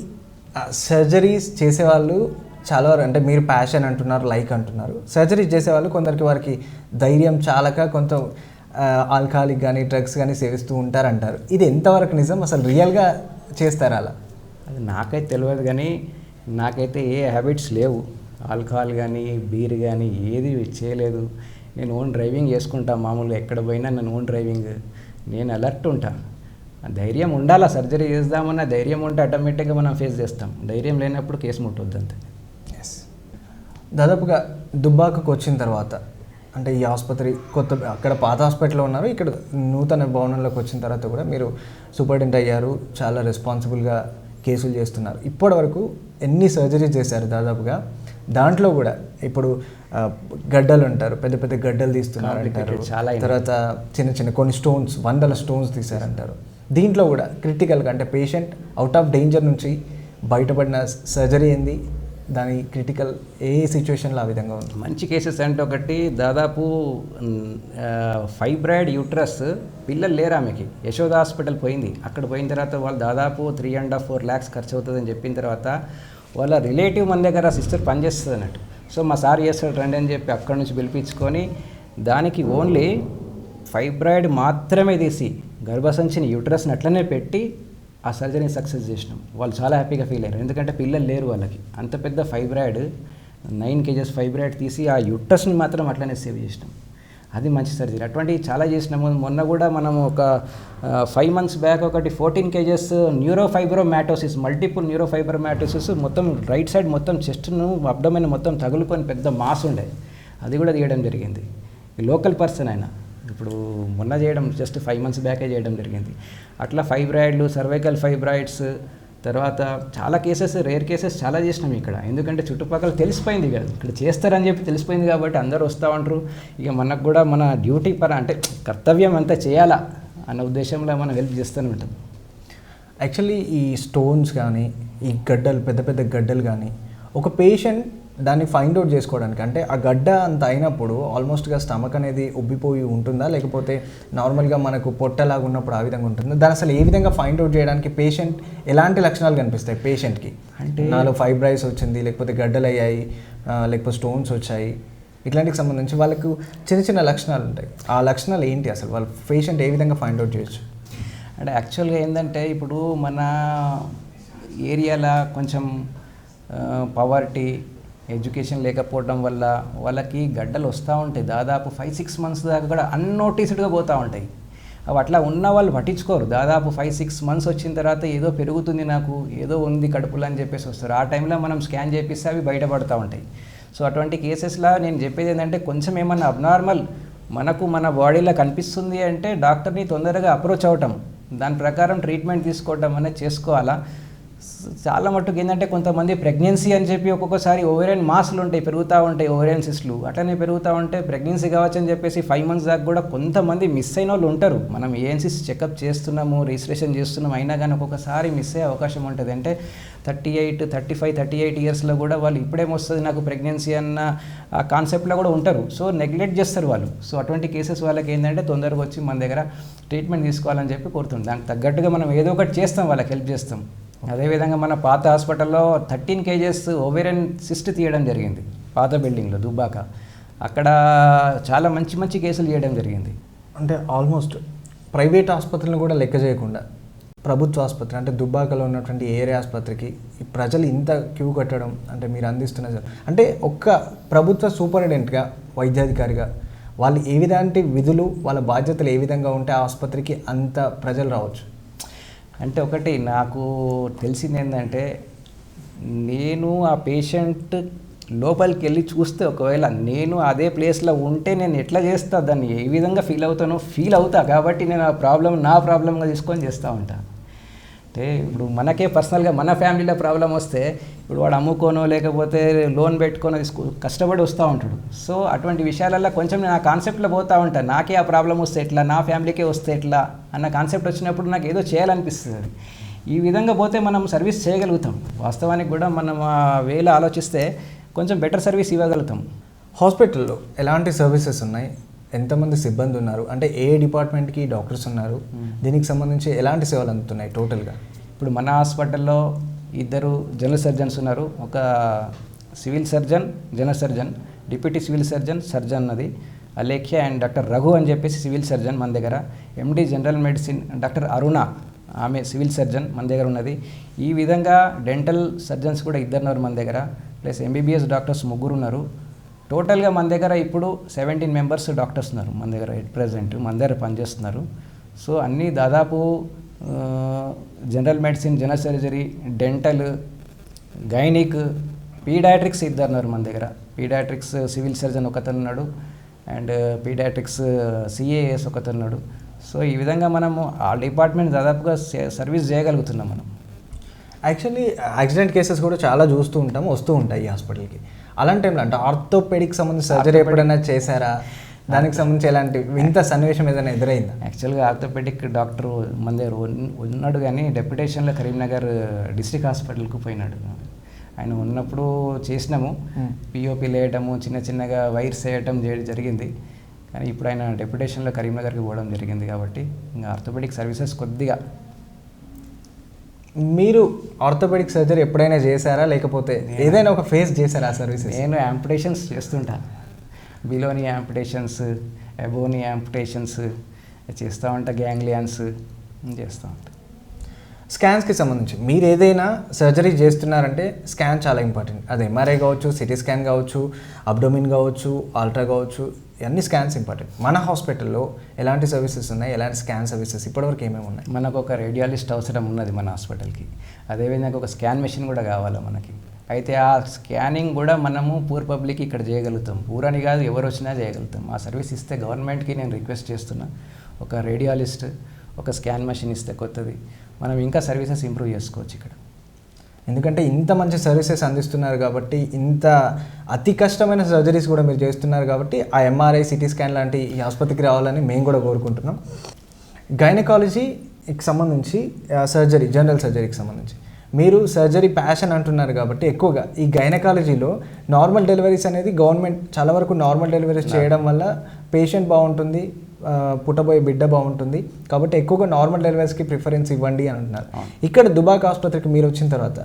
సర్జరీస్ చేసేవాళ్ళు చాలా వరకు, అంటే మీరు ప్యాషన్ అంటున్నారు, లైక్ అంటున్నారు, సర్జరీస్ చేసేవాళ్ళు కొందరికి వారికి ధైర్యం చాలక కొంత ఆల్కహాలిక్ కానీ డ్రగ్స్ కానీ సేవిస్తూ ఉంటారంటారు. ఇది ఎంతవరకు నిజం? అసలు రియల్గా చేస్తారా అలా? అది నాకైతే తెలియదు, కానీ నాకైతే ఏ హ్యాబిట్స్ లేవు. ఆల్కహాల్ కానీ బీర్ కానీ ఏది చేయలేదు. నేను ఓన్ డ్రైవింగ్ చేసుకుంటా మామూలుగా, ఎక్కడ పోయినా నేను ఓన్ డ్రైవింగ్. నేను అలర్ట్ ఉంటా. ధైర్యం ఉండాలా, సర్జరీ చేద్దామన్న ధైర్యం ఉంటే ఆటోమేటిక్గా మనం ఫేస్ చేస్తాం. ధైర్యం లేనప్పుడు కేసు ముట్టొద్దు అంతే. ఎస్. దాదాపుగా దుబ్బాకకు వచ్చిన తర్వాత, అంటే ఈ ఆసుపత్రి కొత్త, అక్కడ పాత హాస్పిటల్లో ఉన్నారు, ఇక్కడ నూతన భవనంలోకి వచ్చిన తర్వాత కూడా మీరు సూపరింటెండెంట్ అయ్యారు, చాలా రెస్పాన్సిబుల్గా కేసులు చేస్తున్నారు. ఇప్పటి వరకు ఎన్ని సర్జరీస్ చేశారు దాదాపుగా? దాంట్లో కూడా ఇప్పుడు గడ్డలు అంటారు, పెద్ద పెద్ద గడ్డలు తీస్తున్నారు అంటారు, తర్వాత చిన్న చిన్న కొన్ని స్టోన్స్, 100 స్టోన్స్ తీశారంటారు. దీంట్లో కూడా క్రిటికల్గా, అంటే పేషెంట్ అవుట్ ఆఫ్ డేంజర్ నుంచి బయటపడిన సర్జరీ ఏంది, దాని క్రిటికల్ ఏ సిచ్యువేషన్లో ఆ విధంగా ఉంది? మంచి కేసెస్ అంటే ఒకటి దాదాపు ఫైబ్రాయిడ్ యూట్రస్, పిల్లలు లేరు ఆమెకి, యశోద హాస్పిటల్ పోయింది. అక్కడ పోయిన తర్వాత వాళ్ళు దాదాపు 3.5-4 lakhs ఖర్చు అవుతుందని చెప్పిన తర్వాత వాళ్ళ రిలేటివ్ మన దగ్గర సిస్టర్ పనిచేస్తుంది అన్నట్టు. సో మా సార్ చేస్తాడు రండి అని చెప్పి అక్కడి నుంచి పిలిపించుకొని దానికి ఓన్లీ ఫైబ్రాయిడ్ మాత్రమే తీసి గర్భసంచిని యూట్రస్ని అట్లనే పెట్టి ఆ సర్జరీని సక్సెస్ చేసినాం. వాళ్ళు చాలా హ్యాపీగా ఫీల్ అయ్యారు, ఎందుకంటే పిల్లలు లేరు వాళ్ళకి. అంత పెద్ద ఫైబ్రాయిడ్ 9 kgs ఫైబ్రాయిడ్ తీసి ఆ యూట్రస్ని మాత్రం అట్లనే సేవ్ చేసినాం. అది మంచి సర్జరీ. అటువంటివి చాలా చేసినాము. మొన్న కూడా మనం ఒక 5 months బ్యాక్ ఒకటి 14 kgs న్యూరోఫైబ్రోమాటోసిస్, మల్టిపుల్ న్యూరోఫైబ్రోమాటోసిస్, మొత్తం రైట్ సైడ్ మొత్తం చెస్ట్ను అబ్డోమెన్ మొత్తం తగులుకొని పెద్ద మాస్ ఉండే, అది కూడా తీయడం జరిగింది. లోకల్ పర్సన్ అయినా ఇప్పుడు మొన్న చేయడం జస్ట్ 5 months బ్యాకే చేయడం జరిగింది. అట్లా ఫైబ్రాయిడ్లు, సర్వైకల్ ఫైబ్రాయిడ్స్, తర్వాత చాలా కేసెస్, రేర్ కేసెస్ చాలా చేసినాం ఇక్కడ. ఎందుకంటే చుట్టుపక్కల తెలిసిపోయింది కదా, ఇక్కడ చేస్తారని చెప్పి తెలిసిపోయింది కాబట్టి అందరూ వస్తూ ఉంటారు. ఇక మనకు కూడా మన డ్యూటీ అంటే కర్తవ్యం అంతా చేయాలా అన్న ఉద్దేశంలో మనం హెల్ప్ చేస్తూనే ఉంటాం. యాక్చువల్లీ ఈ స్టోన్స్ కానీ, ఈ గడ్డలు, పెద్ద పెద్ద గడ్డలు కానీ, ఒక పేషెంట్ దాన్ని ఫైండ్ అవుట్ చేసుకోవడానికి, అంటే ఆ గడ్డ అంత అయినప్పుడు ఆల్మోస్ట్గా స్టమక్ అనేది ఉబ్బిపోయి ఉంటుందా, లేకపోతే నార్మల్గా మనకు పొట్టలాగా ఉన్నప్పుడు ఆ విధంగా ఉంటుందా? దాన్ని అసలు ఏ విధంగా ఫైండ్ అవుట్ చేయడానికి పేషెంట్ ఎలాంటి లక్షణాలు కనిపిస్తాయి పేషెంట్కి? అంటే నాలో ఫైబ్రాయిడ్స్ వచ్చింది, లేకపోతే గడ్డలు అయ్యాయి, లేకపోతే స్టోన్స్ వచ్చాయి, ఇట్లాంటికి సంబంధించి వాళ్ళకు చిన్న చిన్న లక్షణాలు ఉంటాయి. ఆ లక్షణాలు ఏంటి అసలు? వాళ్ళ పేషెంట్ ఏ విధంగా ఫైండ్ అవుట్ చేయొచ్చు? అంటే యాక్చువల్గా ఏంటంటే ఇప్పుడు మన ఏరియాలో కొంచెం పవర్టీ, ఎడ్యుకేషన్ లేకపోవడం వల్ల వాళ్ళకి గడ్డలు వస్తూ ఉంటాయి. దాదాపు 5-6 months దాకా కూడా అన్నోటీస్డ్గా పోతూ ఉంటాయి. అవి అట్లా ఉన్న వాళ్ళు పట్టించుకోరు. దాదాపు 5-6 months వచ్చిన తర్వాత ఏదో పెరుగుతుంది, నాకు ఏదో ఉంది కడుపులో అని చెప్పేసి వస్తారు. ఆ టైంలో మనం స్కాన్ చేపిస్తే అవి బయటపడుతూ ఉంటాయి. సో అటువంటి కేసెస్లో నేను చెప్పేది ఏంటంటే, కొంచెం ఏమన్నా అబ్నార్మల్ మనకు మన బాడీలో కనిపిస్తుంది అంటే డాక్టర్ని తొందరగా అప్రోచ్ అవ్వటం, దాని ప్రకారం ట్రీట్మెంట్ తీసుకోవడం అనేది చేసుకోవాలా. చాలా మట్టుకు ఏంటంటే కొంతమంది ప్రెగ్నెన్సీ అని చెప్పి ఒక్కొక్కసారి ఓవేరియన్ మాస్లు ఉంటాయి, పెరుగుతూ ఉంటాయి, ఓవేరియన్ సిస్ట్లు అట్లనే పెరుగుతూ ఉంటే ప్రెగ్నెన్సీ కావచ్చు అని చెప్పేసి 5 months దాకా కూడా కొంతమంది మిస్ అయిన వాళ్ళు ఉంటారు. మనం ఏఎన్సీస్ చెకప్ చేస్తున్నాము, రిజిస్ట్రేషన్ చేస్తున్నాం, అయినా కానీ ఒక్కొక్కసారి మిస్ అయ్యే అవకాశం ఉంటుంది. అంటే 38, 35, 38 yearsలో కూడా వాళ్ళు ఇప్పుడేమొస్తుంది నాకు ప్రెగ్నెన్సీ అన్న ఆ కాన్సెప్ట్లో కూడా ఉంటారు. సో నెగ్లెక్ట్ చేస్తారు వాళ్ళు. సో అటువంటి కేసెస్ వాళ్ళకి ఏంటంటే తొందరగా వచ్చి మన దగ్గర ట్రీట్మెంట్ తీసుకోవాలని చెప్పి కోరుతుంది. దానికి తగ్గట్టుగా మనం ఏదో ఒకటి చేస్తాం, వాళ్ళకి హెల్ప్ చేస్తాం. అదేవిధంగా మన పాత హాస్పిటల్లో 13 kgs ఓవేరియన్ సిస్ట్ తీయడం జరిగింది, పాత బిల్డింగ్లో దుబ్బాక. అక్కడ చాలా మంచి మంచి కేసులు చేయడం జరిగింది. అంటే ఆల్మోస్ట్ ప్రైవేట్ ఆసుపత్రులను కూడా లెక్క చేయకుండా ప్రభుత్వ ఆసుపత్రి, అంటే దుబ్బాకలో ఉన్నటువంటి ఏరియా ఆసుపత్రికి ఈ ప్రజలు ఇంత క్యూ కట్టడం, అంటే మీరు అందిస్తున్న, అంటే ఒక్క ప్రభుత్వ సూపరింటెండెంట్గా, వైద్యాధికారిగా వాళ్ళు ఏ విధంగా విధులు, వాళ్ళ బాధ్యతలు ఏ విధంగా ఉంటే ఆ ఆసుపత్రికి అంత ప్రజలు రావచ్చు? అంటే ఒకటి నాకు తెలిసింది ఏంటంటే, నేను ఆ పేషెంట్ లోపలికి వెళ్ళి చూస్తే ఒకవేళ నేను అదే ప్లేస్లో ఉంటే నేను ఎట్లా చేస్తా, దాన్ని ఏ విధంగా ఫీల్ అవుతానో ఫీల్ అవుతా కాబట్టి నేను ఆ ప్రాబ్లం నా ప్రాబ్లంగా తీసుకొని చేస్తూ ఉంటాను. అంటే ఇప్పుడు మనకే పర్సనల్గా మన ఫ్యామిలీలో ప్రాబ్లం వస్తే ఇప్పుడు వాడు అమ్ముకోనో లేకపోతే లోన్ పెట్టుకోనో కష్టపడి వస్తూ ఉంటాడు. సో అటువంటి విషయాలలో కొంచెం నేను ఆ కాన్సెప్ట్లో పోతూ ఉంటాను. నాకే ఆ ప్రాబ్లం వస్తే ఎట్లా, నా ఫ్యామిలీకే వస్తే ఎట్లా అన్న కాన్సెప్ట్ వచ్చినప్పుడు నాకు ఏదో చేయాలనిపిస్తుంది. ఈ విధంగా పోతే మనం సర్వీస్ చేయగలుగుతాం. వాస్తవానికి కూడా మనం ఆ వేలో ఆలోచిస్తే కొంచెం బెటర్ సర్వీస్ ఇవ్వగలుగుతాం. హాస్పిటల్లో ఎలాంటి సర్వీసెస్ ఉన్నాయి, ఎంతమంది సిబ్బంది ఉన్నారు, అంటే ఏ డిపార్ట్మెంట్కి డాక్టర్స్ ఉన్నారు, దీనికి సంబంధించి ఎలాంటి సేవలు అందుతున్నాయి టోటల్గా? ఇప్పుడు మన హాస్పిటల్లో 2 జనరల్ సర్జన్స్ ఉన్నారు. ఒక civil surgeon, general surgeon, deputy civil surgeon, surgeon అది అలేఖ్య అండ్ డాక్టర్ రఘు అని చెప్పేసి సివిల్ సర్జన్ మన దగ్గర. ఎండి జనరల్ మెడిసిన్ డాక్టర్ అరుణ, ఆమె సివిల్ సర్జన్ మన దగ్గర ఉన్నది. ఈ విధంగా డెంటల్ సర్జన్స్ కూడా 2 ఉన్నారు మన దగ్గర, ప్లస్ ఎంబీబీఎస్ డాక్టర్స్ 3 ఉన్నారు. టోటల్గా మన దగ్గర ఇప్పుడు 17 మెంబర్స్ డాక్టర్స్ ఉన్నారు మన దగ్గర ఎట్ ప్రజెంట్ మన దగ్గర పనిచేస్తున్నారు. సో అన్నీ దాదాపు general medicine, general surgery, dental, gynaec, paediatrics 2 ఉన్నారు మన దగ్గర. పీడియాట్రిక్స్ సివిల్ సర్జన్ ఒకతను ఉన్నాడు అండ్ పీడియాట్రిక్స్ సిఏఎస్ ఒకతను ఉన్నాడు. సో ఈ విధంగా మనము ఆ డిపార్ట్మెంట్ దాదాపుగా సర్వీస్ చేయగలుగుతున్నాం మనం. యాక్చువల్లీ యాక్సిడెంట్ కేసెస్ కూడా చాలా చూస్తూ ఉంటాము, వస్తూ ఉంటాయి ఈ హాస్పిటల్కి. అలాంటి టైంలో అంటే ఆర్థోపెడిక్ సంబంధించి సర్జరీ ఎప్పుడైనా చేశారా? దానికి సంబంధించి ఎలాంటి వింత సన్నివేశం ఏదైనా ఎదురైందా? యాక్చువల్గా ఆర్థోపెడిక్ డాక్టర్ మన దగ్గర ఉన్నాడు, కానీ డెప్యుటేషన్లో కరీంనగర్ డిస్ట్రిక్ట్ హాస్పిటల్కి పోయినాడు. ఆయన ఉన్నప్పుడు చేసినాము, పిఓపి వేయటము, చిన్నగా వైర్స్ వేయటం జరిగింది. కానీ ఇప్పుడు ఆయన డెప్యుటేషన్లో కరీంనగర్కి పోవడం జరిగింది కాబట్టి ఇంకా ఆర్థోపెడిక్ సర్వీసెస్ కొద్దిగా. మీరు ఆర్థోపెడిక్ సర్జరీ ఎప్పుడైనా చేశారా, లేకపోతే ఏదైనా ఒక ఫేస్ చేశారా ఆ సర్వీసెస్? నేను యాంపుటేషన్స్ చేస్తుంటా, బిలోని యాంపుటేషన్స్, ఎబోని యాంపుటేషన్స్ చేస్తూ ఉంటా, గ్యాంగ్లియాన్స్ చేస్తూ ఉంటా. స్కాన్స్కి సంబంధించి మీరు ఏదైనా సర్జరీ చేస్తున్నారంటే స్కాన్ చాలా ఇంపార్టెంట్. అది ఎంఆర్ఐ కావచ్చు, సిటీ స్కాన్ కావచ్చు, అబ్డోమిన్ కావచ్చు, అల్ట్రా కావచ్చు, అన్ని స్కాన్స్ ఇంపార్టెంట్. మన హాస్పిటల్లో ఎలాంటి సర్వీసెస్ ఉన్నాయి, ఎలాంటి స్కాన్ సర్వీసెస్ ఇప్పటివరకు ఏమేమి ఉన్నాయి? మనకు ఒక రేడియాలిస్ట్ అవసరం ఉన్నది మన హాస్పిటల్కి. అదేవిధంగా ఒక స్కాన్ మెషిన్ కూడా కావాలి మనకి. అయితే ఆ స్కానింగ్ కూడా మనము పూర్ పబ్లిక్ ఇక్కడ చేయగలుగుతాం, పూరని కాదు ఎవరు వచ్చినా చేయగలుగుతాం. ఆ సర్వీస్ ఇస్తే గవర్నమెంట్కి నేను రిక్వెస్ట్ చేస్తున్నా, ఒక రేడియాలిస్ట్, ఒక స్కాన్ మెషిన్ ఇస్తే కొత్తది మనం ఇంకా సర్వీసెస్ ఇంప్రూవ్ చేసుకోవచ్చు ఇక్కడ. ఎందుకంటే ఇంత మంచి సర్వీసెస్ అందిస్తున్నారు కాబట్టి, ఇంత అతి కష్టమైన సర్జరీస్ కూడా మీరు చేస్తున్నారు కాబట్టి ఆ ఎంఆర్ఐ, సిటీ స్కాన్ లాంటి ఈ ఆసుపత్రికి రావాలని మేము కూడా కోరుకుంటున్నాం. గైనకాలజీకి సంబంధించి సర్జరీ, జనరల్ సర్జరీకి సంబంధించి మీరు సర్జరీ ప్యాషన్ అంటున్నారు కాబట్టి ఎక్కువగా ఈ గైనకాలజీలో నార్మల్ డెలివరీస్ అనేది గవర్నమెంట్ చాలా వరకు నార్మల్ డెలివరీస్ చేయడం వల్ల పేషెంట్ బాగుంటుంది, పుట్టబోయే బిడ్డ బాగుంటుంది కాబట్టి ఎక్కువగా నార్మల్ డెలివరీస్కి ప్రిఫరెన్స్ ఇవ్వండి అని అంటున్నారు. ఇక్కడ దుబాక్ ఆసుపత్రికి మీరు వచ్చిన తర్వాత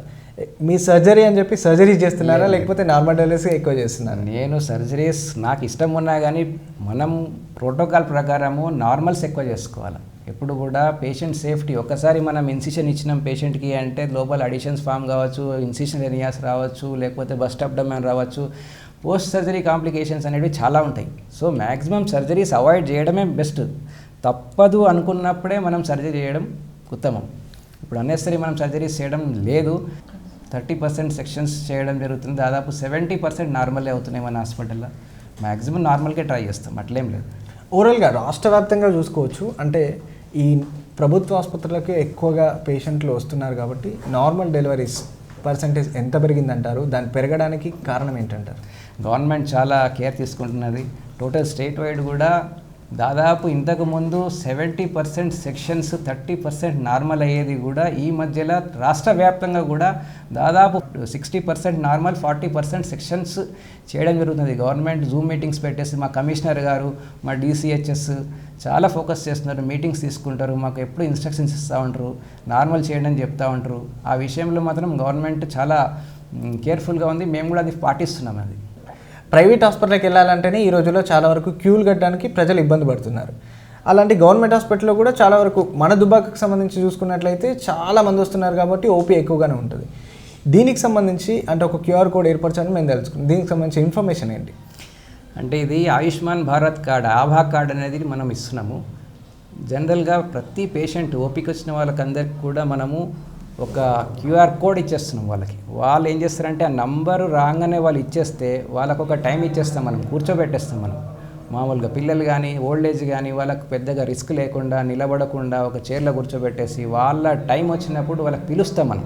మీ సర్జరీ అని చెప్పి సర్జరీ చేస్తున్నారా, లేకపోతే నార్మల్ డెలివరీస్ ఎక్కువ చేస్తున్నారా? నేను సర్జరీస్ నాకు ఇష్టం ఉన్నా కానీ మనం ప్రోటోకాల్ ప్రకారము నార్మల్స్ ఎక్కువ చేసుకోవాలి. ఎప్పుడు కూడా పేషెంట్ సేఫ్టీ. ఒకసారి మనం ఇన్సిషన్ ఇచ్చినాం పేషెంట్కి అంటే లోపల అడిషన్స్ ఫామ్ కావచ్చు, ఇన్సిషన్ ఎనియాస్ రావచ్చు, లేకపోతే బస్ట్ అబ్డోమెన్ రావచ్చు, పోస్ట్ సర్జరీ కాంప్లికేషన్స్ అనేవి చాలా ఉంటాయి. సో మ్యాక్సిమం సర్జరీస్ అవాయిడ్ చేయడమే బెస్ట్. తప్పదు అనుకున్నప్పుడే మనం సర్జరీ చేయడం ఉత్తమం. ఇప్పుడు అన్నెసరీ మనం సర్జరీస్ చేయడం లేదు. 30% సెక్షన్స్ చేయడం జరుగుతుంది, దాదాపు 70% నార్మలే అవుతున్నాయి మన హాస్పిటల్లో. మ్యాక్సిమం నార్మల్కే ట్రై చేస్తాం, అట్లేం లేదు. ఓవరాల్గా రాష్ట్ర వ్యాప్తంగా చూసుకోవచ్చు అంటే ఈ ప్రభుత్వ ఆసుపత్రులకు ఎక్కువగా పేషెంట్లు వస్తున్నారు కాబట్టి నార్మల్ డెలివరీస్ పర్సంటేజ్ ఎంత పెరిగిందంటారు? దాన్ని పెరగడానికి కారణం ఏంటంటారు? గవర్నమెంట్ చాలా కేర్ తీసుకుంటున్నది. టోటల్ స్టేట్ వైడ్ కూడా దాదాపు ఇంతకుముందు 70% సెక్షన్స్, 30% నార్మల్ అయ్యేది కూడా ఈ మధ్యలో రాష్ట్ర వ్యాప్తంగా కూడా దాదాపు 60% నార్మల్, 40% సెక్షన్స్ చేయడం జరుగుతుంది. గవర్నమెంట్ జూమ్ మీటింగ్స్ పెట్టేసి మా కమిషనర్ గారు, మా DCHS చాలా ఫోకస్ చేస్తున్నారు, మీటింగ్స్ తీసుకుంటారు, మాకు ఎప్పుడు ఇన్స్ట్రక్షన్స్ ఇస్తూ ఉంటారు, నార్మల్ చేయండి అని చెప్తూ ఉంటారు. ఆ విషయంలో మాత్రం గవర్నమెంట్ చాలా కేర్ఫుల్గా ఉంది, మేము కూడా అది పాటిస్తున్నాం. అది ప్రైవేట్ హాస్పిటల్కి వెళ్ళాలంటేనే ఈ రోజుల్లో చాలా వరకు క్యూలు కట్టడానికి ప్రజలు ఇబ్బంది పడుతున్నారు. అలాంటి గవర్నమెంట్ హాస్పిటల్లో కూడా చాలా వరకు మన దుబాకకు సంబంధించి చూసుకున్నట్లయితే చాలా మంది వస్తున్నారు కాబట్టి ఓపీ ఎక్కువగానే ఉంటుంది. దీనికి సంబంధించి అంటే ఒక QR కోడ్ ఏర్పరచాలని మేము తెలుసుకున్నాం. దీనికి సంబంధించి ఇన్ఫర్మేషన్ ఏంటి అంటే ఇది ఆయుష్మాన్ భారత్ కార్డ్, ఆభా కార్డ్ అనేది మనం ఇస్తున్నాము. జనరల్గా ప్రతి పేషెంట్ ఓపీకి వచ్చిన వాళ్ళకందరికి కూడా మనము ఒక QR కోడ్ ఇచ్చేస్తున్నాం వాళ్ళకి. వాళ్ళు ఏం చేస్తారంటే ఆ నంబరు రాగానే వాళ్ళు ఇచ్చేస్తే వాళ్ళకు ఒక టైం ఇచ్చేస్తాం, మనం కూర్చోబెట్టేస్తాం. మనం మామూలుగా పిల్లలు కానీ ఓల్డ్ ఏజ్ కానీ వాళ్ళకు పెద్దగా రిస్క్ లేకుండా నిలబడకుండా ఒక చైర్లో కూర్చోబెట్టేసి వాళ్ళ టైం వచ్చినప్పుడు వాళ్ళకి పిలుస్తాం. మనం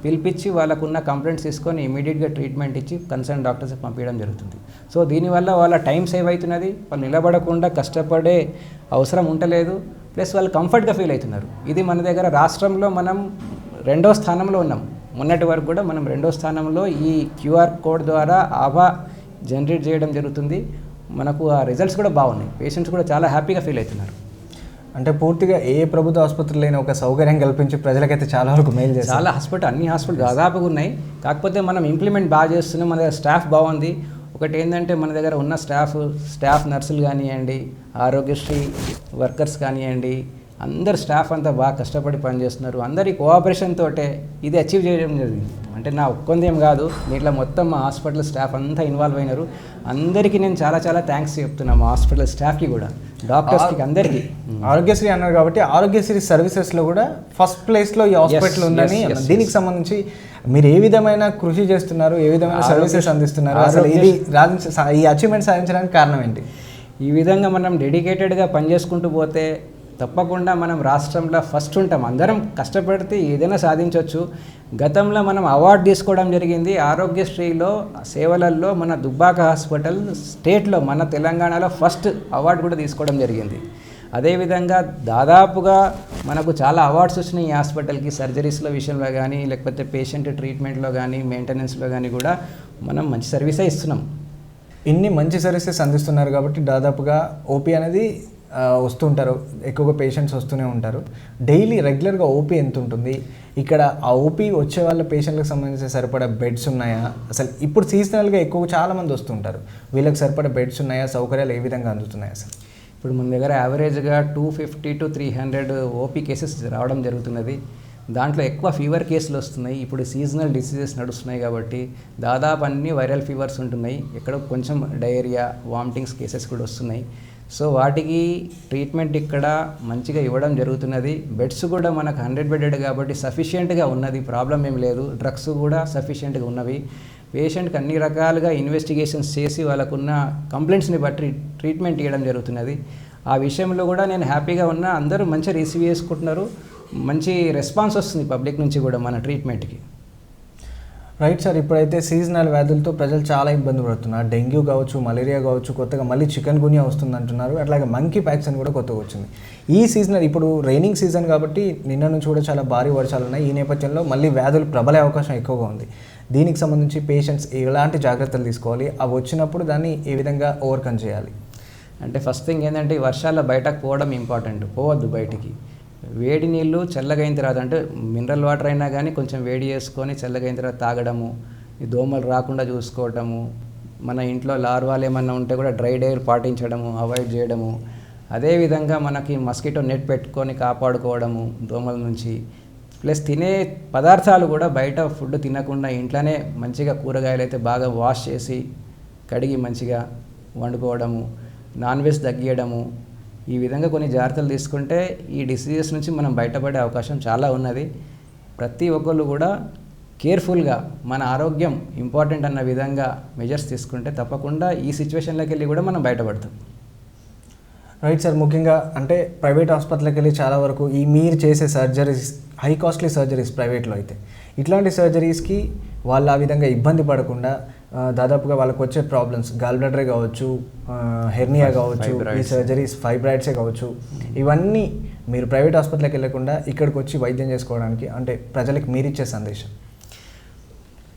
పిలిపించి వాళ్ళకున్న కంప్లైంట్స్ తీసుకొని ఇమీడియట్గా ట్రీట్మెంట్ ఇచ్చి కన్సర్న్ డాక్టర్స్కి పంపించడం జరుగుతుంది. సో దీనివల్ల వాళ్ళ టైం సేవ్ అవుతున్నది, వాళ్ళు నిలబడకుండా కష్టపడే అవసరం ఉండలేదు, ప్లస్ వాళ్ళు కంఫర్ట్గా ఫీల్ అవుతున్నారు. ఇది మన దగ్గర రాష్ట్రంలో మనం రెండో స్థానంలో ఉన్నాం. మొన్నటి వరకు కూడా మనం రెండో స్థానంలో ఈ క్యూఆర్ కోడ్ ద్వారా ఆభా జనరేట్ చేయడం జరుగుతుంది. మనకు ఆ రిజల్ట్స్ కూడా బాగున్నాయి. పేషెంట్స్ కూడా చాలా హ్యాపీగా ఫీల్ అవుతున్నారు. అంటే పూర్తిగా ఏ ప్రభుత్వ ఆసుపత్రులు అయినా ఒక సౌకర్యం కల్పించి ప్రజలకైతే చాలా వరకు మేలు చేస్తారు. చాలా అన్ని హాస్పిటల్ దాదాపుగా ఉన్నాయి. కాకపోతే మనం ఇంప్లిమెంట్ బాగా చేస్తున్నాం. మన దగ్గర స్టాఫ్ బాగుంది. ఒకటి ఏంటంటే మన దగ్గర ఉన్న స్టాఫ్ నర్సులు కానివ్వండి, ఆరోగ్యశ్రీ వర్కర్స్ కానివ్వండి, అందరు స్టాఫ్ అంతా బాగా కష్టపడి పనిచేస్తున్నారు. అందరి కోఆపరేషన్ తోటే ఇది అచీవ్ చేయడం జరిగింది. అంటే నా ఒక్కొందేం కాదు, దీంట్లో మొత్తం మా హాస్పిటల్ స్టాఫ్ అంతా ఇన్వాల్వ్ అయినారు. అందరికీ నేను చాలా థ్యాంక్స్ చెప్తున్నాను. మా హాస్పిటల్ స్టాఫ్కి కూడా, డాక్టర్స్కి, అందరికీ. ఆరోగ్యశ్రీ అన్నారు కాబట్టి ఆరోగ్యశ్రీ సర్వీసెస్లో కూడా ఫస్ట్ ప్లేస్లో ఈ హాస్పిటల్ ఉందని, దీనికి సంబంధించి మీరు ఏ విధమైన కృషి చేస్తున్నారు, ఏ విధమైన సర్వీసెస్ అందిస్తున్నారు, అసలు ఇది ఈ అచీవ్మెంట్ సాధించడానికి కారణం ఏంటి? ఈ విధంగా మనం డెడికేటెడ్గా పనిచేసుకుంటూ పోతే తప్పకుండా మనం రాష్ట్రంలో ఫస్ట్ ఉంటాం. అందరం కష్టపడితే ఏదైనా సాధించవచ్చు. గతంలో మనం అవార్డు తీసుకోవడం జరిగింది ఆరోగ్యశ్రీలో సేవలలో. మన దుబ్బాక హాస్పిటల్ స్టేట్లో, మన తెలంగాణలో ఫస్ట్ అవార్డు కూడా తీసుకోవడం జరిగింది. అదేవిధంగా దాదాపుగా మనకు చాలా అవార్డ్స్ వచ్చినాయి ఈ హాస్పిటల్కి. సర్జరీస్లో విషయంలో కానీ, లేకపోతే పేషెంట్ ట్రీట్మెంట్లో కానీ, మెయింటెనెన్స్లో కానీ కూడా మనం మంచి సర్వీసే ఇస్తున్నాం. ఇన్ని మంచి సర్వీసెస్ అందిస్తున్నారు కాబట్టి దాదాపుగా ఓపీ అనేది వస్తుంటారు, ఎక్కువగా పేషెంట్స్ వస్తూనే ఉంటారు. డైలీ రెగ్యులర్గా ఓపీ ఎంత ఉంటుంది ఇక్కడ? ఆ ఓపీ వచ్చే వాళ్ళ పేషెంట్లకు సంబంధించి సరిపడా బెడ్స్ ఉన్నాయా? అసలు ఇప్పుడు సీజనల్గా ఎక్కువ చాలామంది వస్తుంటారు, వీళ్ళకి సరిపడా బెడ్స్ ఉన్నాయా? సౌకర్యాలు ఏ విధంగా అందుతున్నాయి అసలు? ఇప్పుడు మన దగ్గర యావరేజ్గా 250 to 300 ఓపీ కేసెస్ రావడం జరుగుతున్నది. దాంట్లో ఎక్కువ ఫీవర్ కేసులు వస్తున్నాయి. ఇప్పుడు సీజనల్ డిసీజెస్ నడుస్తున్నాయి కాబట్టి దాదాపు అన్ని వైరల్ ఫీవర్స్ ఉంటున్నాయి. ఎక్కడో కొంచెం డయేరియా, వామిటింగ్స్ కేసెస్ కూడా వస్తున్నాయి. సో వాటికి ట్రీట్మెంట్ ఇక్కడ మంచిగా ఇవ్వడం జరుగుతున్నది. బెడ్స్ కూడా మనకు 100 బెడెడ్ కాబట్టి సఫిషియెంట్గా ఉన్నది, ప్రాబ్లం ఏం లేదు. డ్రగ్స్ కూడా సఫిషియెంట్గా ఉన్నవి. పేషెంట్కి అన్ని రకాలుగా ఇన్వెస్టిగేషన్స్ చేసి వాళ్ళకున్న కంప్లైంట్స్ని బట్టి ట్రీట్మెంట్ ఇవ్వడం జరుగుతున్నది. ఆ విషయంలో కూడా నేను హ్యాపీగా ఉన్నా. అందరూ మంచిగా రిసీవ్ చేసుకుంటున్నారు. మంచి రెస్పాన్స్ వస్తుంది పబ్లిక్ నుంచి కూడా మన ట్రీట్మెంట్కి. రైట్ సార్, ఇప్పుడైతే సీజనల్ వ్యాధులతో ప్రజలు చాలా ఇబ్బంది పడుతున్నారు. డెంగ్యూ కావచ్చు, మలేరియా కావచ్చు, కొత్తగా మళ్ళీ చికెన్ గున్యా వస్తుంది అంటున్నారు. అట్లాగే మంకీ ప్యాక్స్ అని కూడా కొత్తగా వచ్చింది. ఈ సీజనల్ ఇప్పుడు రైనింగ్ సీజన్ కాబట్టి నిన్న నుంచి కూడా చాలా భారీ వర్షాలు ఉన్నాయి. ఈ నేపథ్యంలో మళ్ళీ వ్యాధులు ప్రబలే అవకాశం ఎక్కువగా ఉంది. దీనికి సంబంధించి పేషెంట్స్ ఎలాంటి జాగ్రత్తలు తీసుకోవాలి, అవి వచ్చినప్పుడు దాన్ని ఏ విధంగా ఓవర్కమ్ చేయాలి? అంటే ఫస్ట్ థింగ్ ఏంటంటే ఈ వర్షాల్లో బయటకు పోవడం ఇంపార్టెంట్. పోవద్దు బయటికి. వేడి నీళ్ళు చల్లగైన తర్వాత, అంటే మినరల్ వాటర్ అయినా కానీ కొంచెం వేడి చేసుకొని చల్లగైన తర్వాత తాగడము, ఈ దోమలు రాకుండా చూసుకోవటము, మన ఇంట్లో లార్వాలు ఏమన్నా ఉంటే కూడా డ్రై డైర్ పాటించడము, అవాయిడ్ చేయడము. అదేవిధంగా మనకి మస్కిటో నెట్ పెట్టుకొని కాపాడుకోవడము దోమల నుంచి. ప్లస్ తినే పదార్థాలు కూడా బయట ఫుడ్ తినకుండా ఇంట్లోనే మంచిగా కూరగాయలు అయితే బాగా వాష్ చేసి కడిగి మంచిగా వండుకోవడము, నాన్ వెజ్ తగ్గియడము. ఈ విధంగా కొన్ని జాగ్రత్తలు తీసుకుంటే ఈ డిసీజెస్ నుంచి మనం బయటపడే అవకాశం చాలా ఉన్నది. ప్రతి ఒక్కళ్ళు కూడా కేర్ఫుల్గా మన ఆరోగ్యం ఇంపార్టెంట్ అన్న విధంగా మెజర్స్ తీసుకుంటే తప్పకుండా ఈ సిచ్యువేషన్లోకి వెళ్ళి కూడా మనం బయటపడతాం. రైట్ సార్, ముఖ్యంగా అంటే ప్రైవేట్ హాస్పిటల్కి వెళ్ళి చాలా వరకు ఈ మీరు చేసే సర్జరీస్ హై కాస్ట్లీ సర్జరీస్ ప్రైవేట్లో అయితే, ఇట్లాంటి సర్జరీస్కి వాళ్ళు ఆ విధంగా ఇబ్బంది పడకుండా దాదాపుగా వాళ్ళకు వచ్చే ప్రాబ్లమ్స్ గాల్ బ్లాడరే కావచ్చు, హెర్నియా కావచ్చు, ఈ సర్జరీస్ ఫైబ్రాయిడ్సే కావచ్చు, ఇవన్నీ మీరు ప్రైవేట్ హాస్పిటల్కి వెళ్ళకుండా ఇక్కడికి వచ్చి వైద్యం చేసుకోవడానికి అంటే ప్రజలకు మీరిచ్చే సందేశం?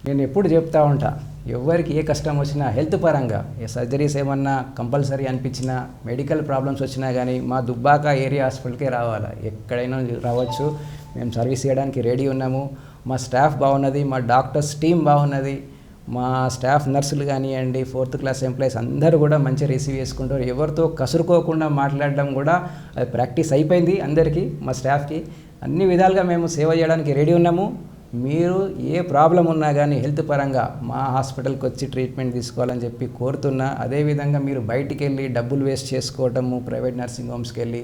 నేను ఎప్పుడు చెప్తా ఉంటా, ఎవరికి ఏ కష్టం వచ్చినా హెల్త్ పరంగా ఏ సర్జరీస్ ఏమన్నా కంపల్సరీ అనిపించినా, మెడికల్ ప్రాబ్లమ్స్ వచ్చినా కానీ మా దుబ్బాక ఏరియా హాస్పిటల్కే రావాలా. ఎక్కడైనా రావచ్చు, మేము సర్వీస్ చేయడానికి రెడీ ఉన్నాము. మా స్టాఫ్ బాగున్నది, మా డాక్టర్స్ టీం బాగున్నది, మా స్టాఫ్ నర్సులు కానివ్వండి, 4th క్లాస్ ఎంప్లాయీస్ అందరూ కూడా మంచిగా రిసీవ్ చేసుకుంటారు. ఎవరితో కసురుకోకుండా మాట్లాడడం కూడా అది ప్రాక్టీస్ అయిపోయింది అందరికీ. మా స్టాఫ్కి అన్ని విధాలుగా మేము సేవ చేయడానికి రెడీ ఉన్నాము. మీరు ఏ ప్రాబ్లం ఉన్నా కానీ హెల్త్ పరంగా మా హాస్పిటల్కి వచ్చి ట్రీట్మెంట్ తీసుకోవాలని చెప్పి కోరుతున్నా. అదేవిధంగా మీరు బయటికి వెళ్ళి డబ్బులు వేస్ట్ చేసుకోవటము, ప్రైవేట్ నర్సింగ్ హోమ్స్కి వెళ్ళి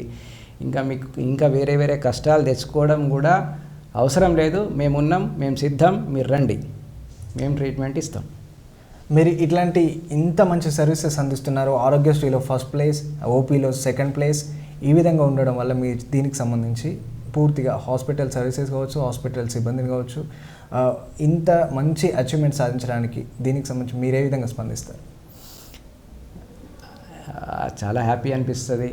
ఇంకా వేరే కష్టాలు తెచ్చుకోవడం కూడా అవసరం లేదు. మేమున్నాం, మేము సిద్ధం, మీరు రండి, మేము ట్రీట్మెంట్ ఇస్తాం. మీరు ఇట్లాంటి ఇంత మంచి సర్వీసెస్ అందిస్తున్నారు. ఆరోగ్యశ్రీలో ఫస్ట్ ప్లేస్, ఓపీలో సెకండ్ ప్లేస్, ఈ విధంగా ఉండడం వల్ల మీ దీనికి సంబంధించి పూర్తిగా హాస్పిటల్ సర్వీసెస్ కావచ్చు, హాస్పిటల్ సిబ్బందిని కావచ్చు, ఇంత మంచి అచీవ్మెంట్ సాధించడానికి దీనికి సంబంధించి మీరు ఏ విధంగా స్పందిస్తారు? చాలా హ్యాపీ అనిపిస్తుంది.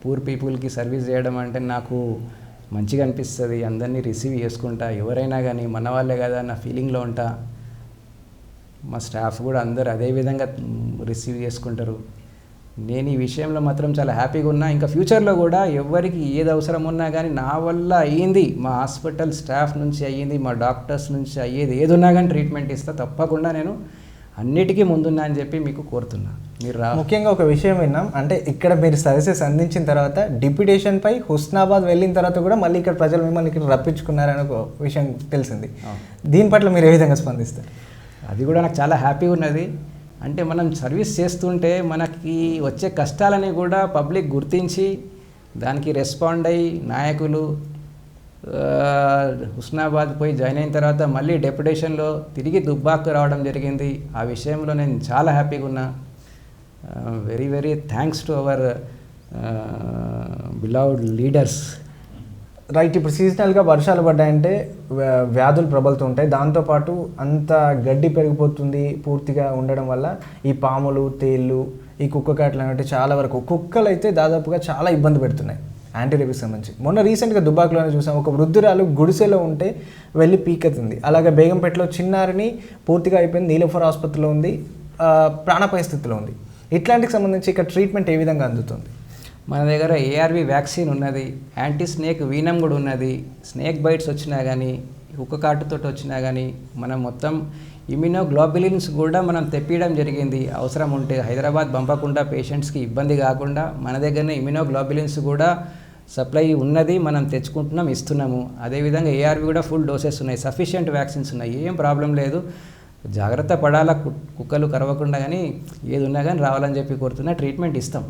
పూర్ పీపుల్కి సర్వీస్ చేయడం అంటే నాకు మంచిగా అనిపిస్తుంది, అందరినీ రిసీవ్ చేసుకుంటా, ఎవరైనా కానీ మన వాళ్ళే కదా అన్న ఫీలింగ్లో ఉంటా. మా స్టాఫ్ కూడా అందరు అదే విధంగా రిసీవ్ చేసుకుంటారు. నేను ఈ విషయంలో మాత్రం చాలా హ్యాపీగా ఉన్నా. ఇంకా ఫ్యూచర్లో కూడా ఎవరికి ఏది అవసరం ఉన్నా కానీ నా వల్ల అయ్యింది, మా హాస్పిటల్ స్టాఫ్ నుంచి అయ్యింది, మా డాక్టర్స్ నుంచి అయ్యేది ఏది ఉన్నా కానీ ట్రీట్మెంట్ ఇస్తా. తప్పకుండా నేను అన్నిటికీ ముందున్నా అని చెప్పి మీకు కోరుతున్నా. మీరు ముఖ్యంగా ఒక విషయం విన్నాం, అంటే ఇక్కడ మీరు సర్వీసెస్ అందించిన తర్వాత డిప్యుటేషన్పై హుస్నాబాద్ వెళ్ళిన తర్వాత కూడా మళ్ళీ ఇక్కడ ప్రజలు మిమ్మల్ని ఇక్కడ రప్పించుకున్నారని ఒక విషయం తెలిసింది. దీని పట్ల మీరు ఏ విధంగా స్పందిస్తారు? అది కూడా నాకు చాలా హ్యాపీగా ఉన్నది. అంటే మనం సర్వీస్ చేస్తుంటే మనకి వచ్చే కష్టాలని కూడా పబ్లిక్ గుర్తించి దానికి రెస్పాండ్ అయ్యి నాయకులు హుస్నాబాద్ పోయి జాయిన్ అయిన తర్వాత మళ్ళీ డెప్యుటేషన్లో తిరిగి దుబ్బాకు రావడం జరిగింది. ఆ విషయంలో నేను చాలా హ్యాపీగా ఉన్నా. Very very thanks to our beloved leaders. Right. ఇప్పుడు సీజనల్గా వర్షాలు పడ్డాయంటే వ్యాధులు ప్రబలుతూ ఉంటాయి. దాంతోపాటు అంత గడ్డి పెరిగిపోతుంది పూర్తిగా ఉండడం వల్ల ఈ పాములు, తేళ్ళు, ఈ కుక్క కాట్లు అనేవి చాలా వరకు కుక్కలు అయితే దాదాపుగా చాలా ఇబ్బంది పెడుతున్నాయి యాంటీరేబిస్ సంబంధించి. మొన్న రీసెంట్గా దుబ్బాకులోనే చూసాం, ఒక వృద్ధురాలు గుడిసెలో ఉంటే వెళ్ళి పీకెత్తుంది. అలాగే బేగంపేటలో చిన్నారిని పూర్తిగా అయిపోయింది, నీలోఫర్ ఆసుపత్రిలో ఉంది, ప్రాణాపాయ స్థితిలో ఉంది. ఇట్లాంటికి సంబంధించి ఇక్కడ ట్రీట్మెంట్ ఏ విధంగా అందుతుంది? మన దగ్గర ఏఆర్వి వ్యాక్సిన్ ఉన్నది, యాంటీ స్నేక్ వీనం కూడా ఉన్నది. స్నేక్ బైట్స్ వచ్చినా కానీ, కుక్క కాటుతో వచ్చినా కానీ మనం మొత్తం ఇమ్యూనోగ్లోబులిన్స్ కూడా మనం తెప్పియడం జరిగింది. అవసరం ఉంటే హైదరాబాద్ పంపకుండా పేషెంట్స్కి ఇబ్బంది కాకుండా మన దగ్గరనే ఇమ్యూనోగ్లోబులిన్స్ కూడా సప్లై ఉన్నది, మనం తెచ్చుకుంటున్నాం, ఇస్తున్నాము. అదేవిధంగా ఏఆర్వి కూడా ఫుల్ డోసెస్ ఉన్నాయి, సఫిషియెంట్ వ్యాక్సిన్స్ ఉన్నాయి, ఏం ప్రాబ్లం లేదు. జాగ్రత్త పడాలా, కుక్కలు కరవకుండా కానీ ఏది ఉన్నా కానీ రావాలని చెప్పి కోరుతున్నా. ట్రీట్మెంట్ ఇస్తాం.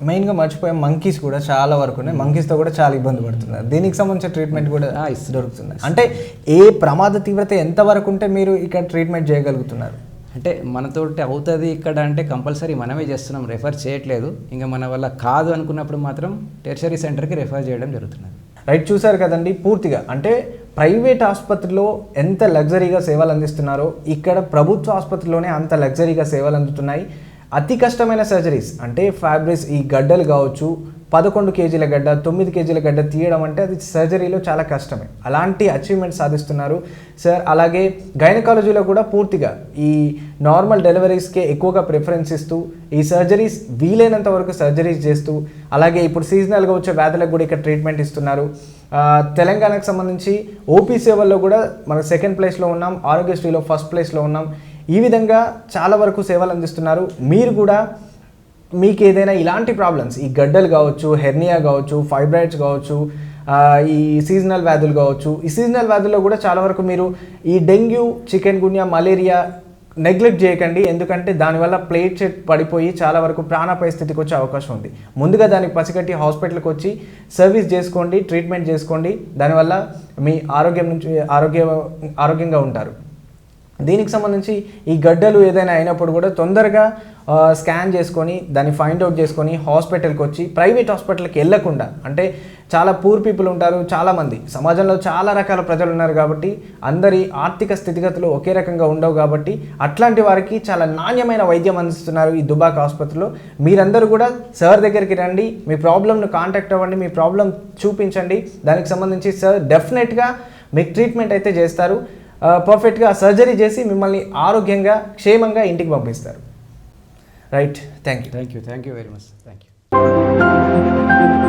మెయిన్గా మర్చిపోయాం, మంకీస్ కూడా చాలా వరకు ఉన్నాయి. మంకీస్తో కూడా చాలా ఇబ్బంది పడుతున్నారు. దీనికి సంబంధించిన ట్రీట్మెంట్ కూడా దొరుకుతుంది. అంటే ఏ ప్రమాద తీవ్రత ఎంతవరకు ఉంటే మీరు ఇక్కడ ట్రీట్మెంట్ చేయగలుగుతున్నారు? అంటే మనతోటి అవుతుంది ఇక్కడ అంటే కంపల్సరీ మనమే చేస్తున్నాం, రెఫర్ చేయట్లేదు. ఇంకా మన వల్ల కాదు అనుకున్నప్పుడు మాత్రం టెర్షరీ సెంటర్కి రెఫర్ చేయడం జరుగుతున్నది. రైట్, చూసారు కదండి. పూర్తిగా అంటే ప్రైవేట్ ఆసుపత్రిలో ఎంత లగ్జరీగా సేవలు అందిస్తున్నారో ఇక్కడ ప్రభుత్వ ఆసుపత్రిలోనే అంత లగ్జరీగా సేవలు అందుతున్నాయి. అతి కష్టమైన సర్జరీస్ అంటే ఫ్యాబ్రిస్, ఈ గడ్డలు కావచ్చు, 11 కేజీల గడ్డ, 9 కేజీల గడ్డ తీయడం అంటే అది సర్జరీలో చాలా కష్టమే. అలాంటి అచీవ్మెంట్ సాధిస్తున్నారు సార్. అలాగే గైనకాలజీలో కూడా పూర్తిగా ఈ నార్మల్ డెలివరీస్కే ఎక్కువగా ప్రిఫరెన్స్ ఇస్తూ ఈ సర్జరీస్ వీలైనంత వరకు సర్జరీస్ చేస్తూ, అలాగే ఇప్పుడు సీజనల్గా వచ్చే వ్యాధులకు కూడా ఇక్కడ ట్రీట్మెంట్ ఇస్తున్నారు. తెలంగాణకు సంబంధించి ఓపీ సేవల్లో కూడా మనం 2nd ప్లేస్లో ఉన్నాం, ఆరోగ్యశ్రీలో 1st ప్లేస్లో ఉన్నాం. ఈ విధంగా చాలా వరకు సేవలు అందిస్తున్నారు. మీరు కూడా మీకు ఏదైనా ఇలాంటి ప్రాబ్లమ్స్, ఈ గడ్డలు కావచ్చు, హెర్నియా కావచ్చు, ఫైబ్రాయిడ్స్ కావచ్చు, ఈ సీజనల్ వ్యాధులు కావచ్చు, ఈ సీజనల్ వ్యాధుల్లో కూడా చాలా వరకు మీరు ఈ డెంగ్యూ, చికెన్ గున్యా, మలేరియా నెగ్లెక్ట్ చేయకండి. ఎందుకంటే దానివల్ల ప్లేట్లెట్ పడిపోయి చాలా వరకు ప్రాణాపాయ స్థితికి వచ్చే అవకాశం ఉంది. ముందుగా దానికి పసిగట్టి హాస్పిటల్కి వచ్చి సర్వీస్ చేసుకోండి, ట్రీట్మెంట్ చేసుకోండి. దానివల్ల మీ ఆరోగ్యంగా ఉంటారు. దీనికి సంబంధించి ఈ గడ్డలు ఏదైనా అయినప్పుడు కూడా తొందరగా స్కాన్ చేసుకొని దాన్ని ఫైండ్ అవుట్ చేసుకొని హాస్పిటల్కి వచ్చి, ప్రైవేట్ హాస్పిటల్కి వెళ్ళకుండా, అంటే చాలా పూర్ పీపుల్ ఉంటారు, చాలామంది సమాజంలో చాలా రకాల ప్రజలు ఉన్నారు కాబట్టి అందరి ఆర్థిక స్థితిగతులు ఒకే రకంగా ఉండవు కాబట్టి అట్లాంటి వారికి చాలా నాణ్యమైన వైద్యం అందిస్తున్నారు ఈ దుబ్బాక ఆసుపత్రిలో. మీరందరూ కూడా సార్ దగ్గరికి రండి, మీ ప్రాబ్లమ్ను కాంటాక్ట్ అవ్వండి, మీ ప్రాబ్లం చూపించండి. దానికి సంబంధించి సార్ డెఫినెట్గా మీకు ట్రీట్మెంట్ అయితే చేస్తారు. పర్ఫెక్ట్గా సర్జరీ చేసి మిమ్మల్ని ఆరోగ్యంగా క్షేమంగా ఇంటికి పంపిస్తారు. Right, thank you very much. Thank you.